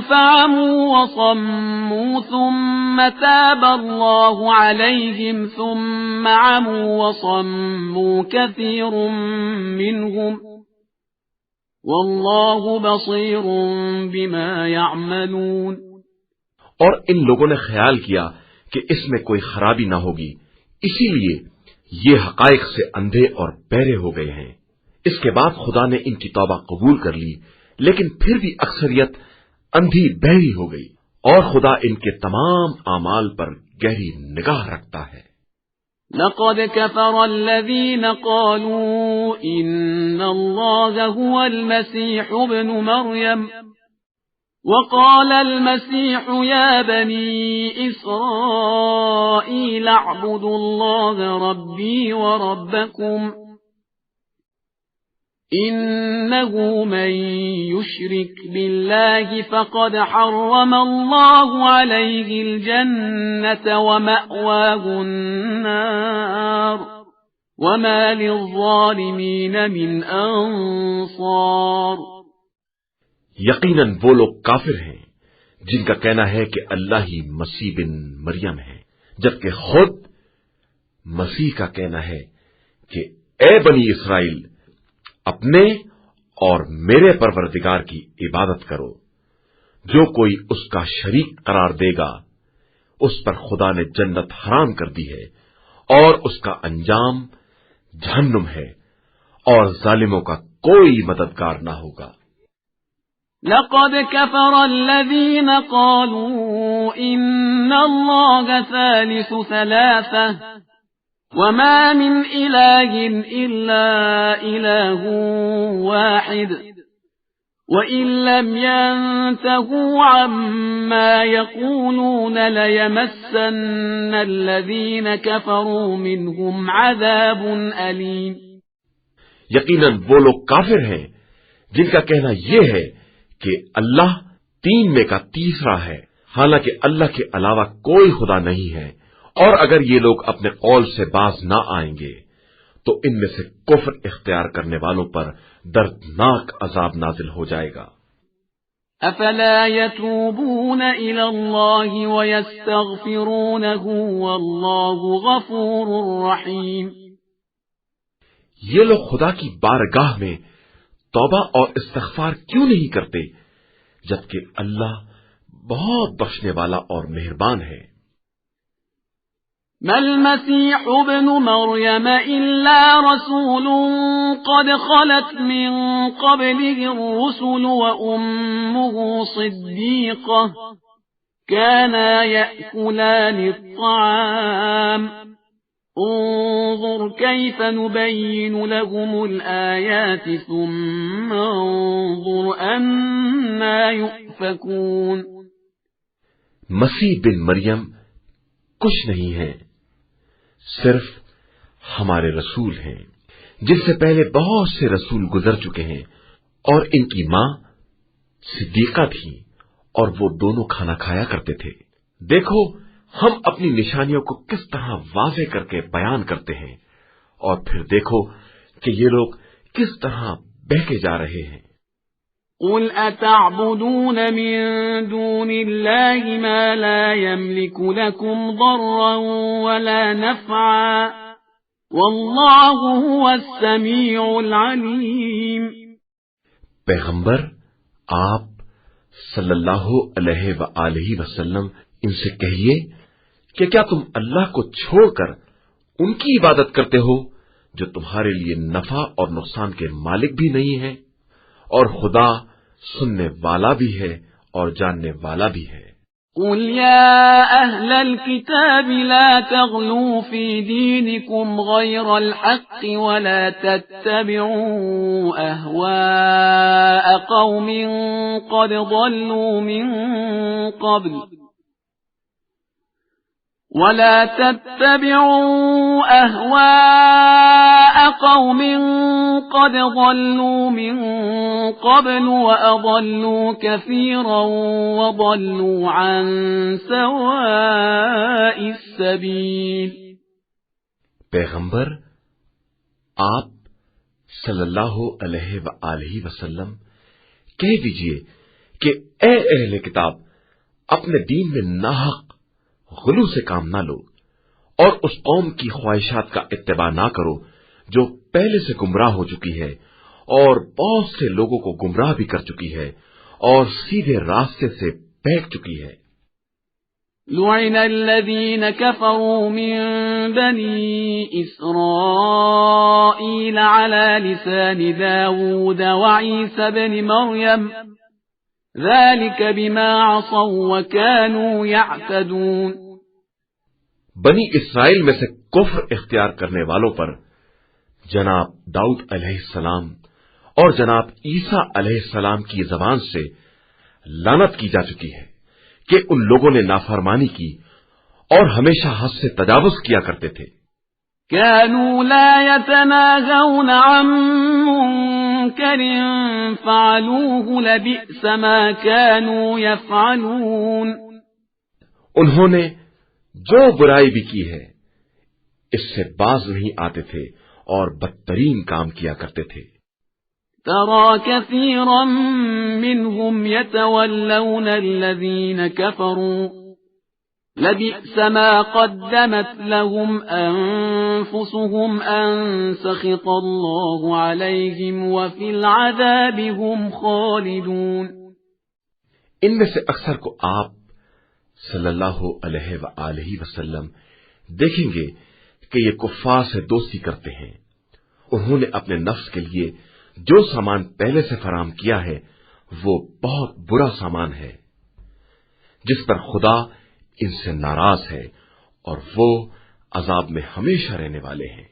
فَعَمُوا وَصَمُّوا ثُمَّ تَابَ اللَّهُ عَلَيْهِمْ ثُمَّ عَمُوا وَصَمُّوا كَثِيرٌ مِّنْهُمْ وَاللَّهُ بَصِيرٌ بِمَا يَعْمَلُونَ. اور ان لوگوں نے خیال کیا کہ اس میں کوئی خرابی نہ ہوگی، اسی لیے یہ حقائق سے اندھے اور بہرے ہو گئے ہیں. اس کے بعد خدا نے ان کی توبہ قبول کر لی، لیکن پھر بھی اکثریت اندھی بہری ہو گئی، اور خدا ان کے تمام اعمال پر گہری نگاہ رکھتا ہے. لقد كفر الذين قالوا إن الله هو المسيح ابن مريم وقال المسيح يا بني إسرائيل اعبدوا الله ربي وربكم إنه من يشرك بالله فقد حرم الله عليه الجنة ومأواه النار وما للظالمين من أنصار. یقیناً وہ لوگ کافر ہیں جن کا کہنا ہے کہ اللہ ہی مسیح بن مریم ہے، جبکہ خود مسیح کا کہنا ہے کہ اے بنی اسرائیل اپنے اور میرے پروردگار کی عبادت کرو. جو کوئی اس کا شریک قرار دے گا اس پر خدا نے جنت حرام کر دی ہے اور اس کا انجام جہنم ہے، اور ظالموں کا کوئی مددگار نہ ہوگا. لقد كفر الذين قالوا إن الله ثالث ثلاثة وما من إله إلا إله واحد وإن لم ينتهوا عما يقولون ليمسن الذين كفروا منهم عذاب أليم. یقیناً وہ لوگ کافر ہیں جن کا کہنا یہ ہے کہ اللہ تین میں کا تیسرا ہے، حالانکہ اللہ کے علاوہ کوئی خدا نہیں ہے، اور اگر یہ لوگ اپنے قول سے باز نہ آئیں گے تو ان میں سے کفر اختیار کرنے والوں پر دردناک عذاب نازل ہو جائے گا. افلا يتوبون الى الله ويستغفرونه والله غفور رحيم. یہ لوگ خدا کی بارگاہ میں توبہ اور استغفار کیوں نہیں کرتے جبکہ اللہ بہت بخشنے والا اور مہربان ہے. ما المسيح ابن مريم إلا رسول قد خلت من قبله الرسل وأمه صديقة كانا يأكلان الطعام انظر كيف نبين لهم الآيات ثم انظر أنا يؤفكون. مسیح بن مریم کچھ نہیں ہے، صرف ہمارے رسول ہیں جن سے پہلے بہت سے رسول گزر چکے ہیں، اور ان کی ماں صدیقہ تھی اور وہ دونوں کھانا کھایا کرتے تھے. دیکھو ہم اپنی نشانیوں کو کس طرح واضح کر کے بیان کرتے ہیں، اور پھر دیکھو کہ یہ لوگ کس طرح بہکے جا رہے ہیں. قل اتعبدون من دون الله ما لا يملك لكم ضرا ولا نفعا والله هو السميع العليم. پیغمبر آپ صلی اللہ علیہ وآلہ وسلم ان سے کہیے کہ کیا تم اللہ کو چھوڑ کر ان کی عبادت کرتے ہو جو تمہارے لیے نفع اور نقصان کے مالک بھی نہیں ہے، اور خدا سننے والا بھی ہے اور جاننے والا بھی ہے۔ قل يا أهل الكتاب لا تغلوا في دينكم غير الحق ولا تتبعوا أهواء قوم قد ضلوا من قبل وأضلوا كثيرا وضلوا عن سواء السبيل۔ پیغمبر آپ صلی اللہ علیہ وآلہ وسلم کہہ دیجئے کہ اے اہل کتاب، اپنے دین میں ناحق غلو سے کام نہ لو اور اس قوم کی خواہشات کا اتباع نہ کرو جو پہلے سے گمراہ ہو چکی ہے اور بہت سے لوگوں کو گمراہ بھی کر چکی ہے اور سیدھے راستے سے بہک چکی ہے۔ لعن الذين كفروا من بني إسرائيل على لسان داود وعيسى بن مريم ذلك بما عصوا وكانوا يعتدون۔ بنی اسرائیل میں سے کفر اختیار کرنے والوں پر جناب داؤد علیہ السلام اور جناب عیسیٰ علیہ السلام کی زبان سے لعنت کی جا چکی ہے کہ ان لوگوں نے نافرمانی کی اور ہمیشہ حد سے تجاوز کیا کرتے تھے۔ كانوا لا يتناهون عن منكر فعلوه لبئس ما كانوا يفعلون۔ انہوں نے جو برائی بھی کی ہے اس سے باز نہیں آتے تھے اور بدترین کام کیا کرتے تھے۔ ترى كثيرا منهم يتولون الذين كفروا لبئس ما قدمت لهم أنفسهم أن سخط الله عليهم وفي العذاب هم خالدون۔ ان میں سے اکثر کو آپ صلی اللہ علیہ وآلہ وسلم دیکھیں گے کہ یہ کفار سے دوستی کرتے ہیں۔ انہوں نے اپنے نفس کے لیے جو سامان پہلے سے فراہم کیا ہے وہ بہت برا سامان ہے جس پر خدا ان سے ناراض ہے اور وہ عذاب میں ہمیشہ رہنے والے ہیں۔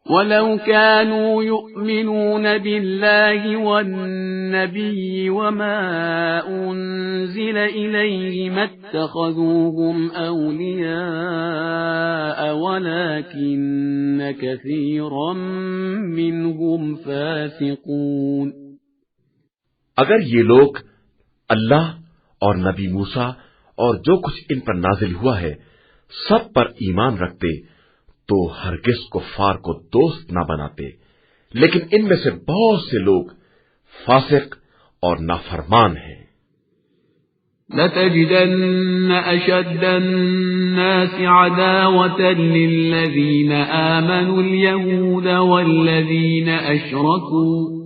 وَلَوْ كَانُوا يُؤْمِنُونَ بِاللَّهِ وَالنَّبِيِّ وَمَا أُنزِلَ إِلَيْهِ مَا اتَّخَذُوهُمْ أَوْلِيَاءَ وَلَكِنَّ كَثِيرًا مِّنْهُمْ فَاسِقُونَ۔ اگر یہ لوگ اللہ اور نبی موسیٰ اور جو کچھ ان پر نازل ہوا ہے سب پر ایمان رکھتے تو ہرگز کفار کو دوست نہ بناتے، لیکن ان میں سے بہت سے لوگ فاسق اور نافرمان ہیں۔ لَتَجِدَنَّ أَشَدَّ النَّاسِ عَدَاوَةً لِلَّذِينَ آمَنُوا الْيَهُودَ وَالَّذِينَ أَشْرَكُوا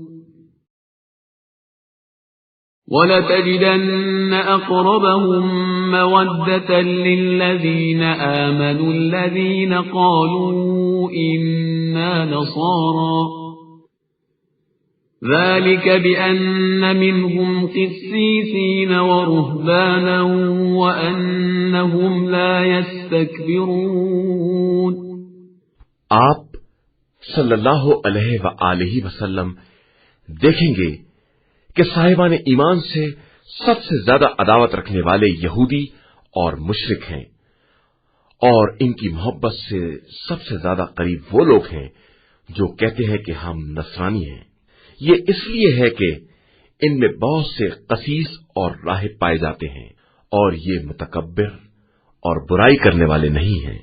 وَلَتَجِدَنَّ أَقْرَبَهُم مَّوَدَّةً لِّلَّذِينَ آمَنُوا الَّذِينَ قَالُوا إِنَّا نَصَارَىٰ ذَلِكَ بِأَنَّ مِنْهُمْ قِسِّيسِينَ وَرُهْبَانًا وَأَنَّهُمْ لَا يَسْتَكْبِرُونَ۔ آپ صلی اللہ علیہ وآلہ وسلم دیکھیں گے کہ صاحبان ایمان سے سب سے زیادہ عداوت رکھنے والے یہودی اور مشرک ہیں، اور ان کی محبت سے سب سے زیادہ قریب وہ لوگ ہیں جو کہتے ہیں کہ ہم نصرانی ہیں۔ یہ اس لیے ہے کہ ان میں بہت سے قسیس اور راہب پائے جاتے ہیں اور یہ متکبر اور برائی کرنے والے نہیں ہیں۔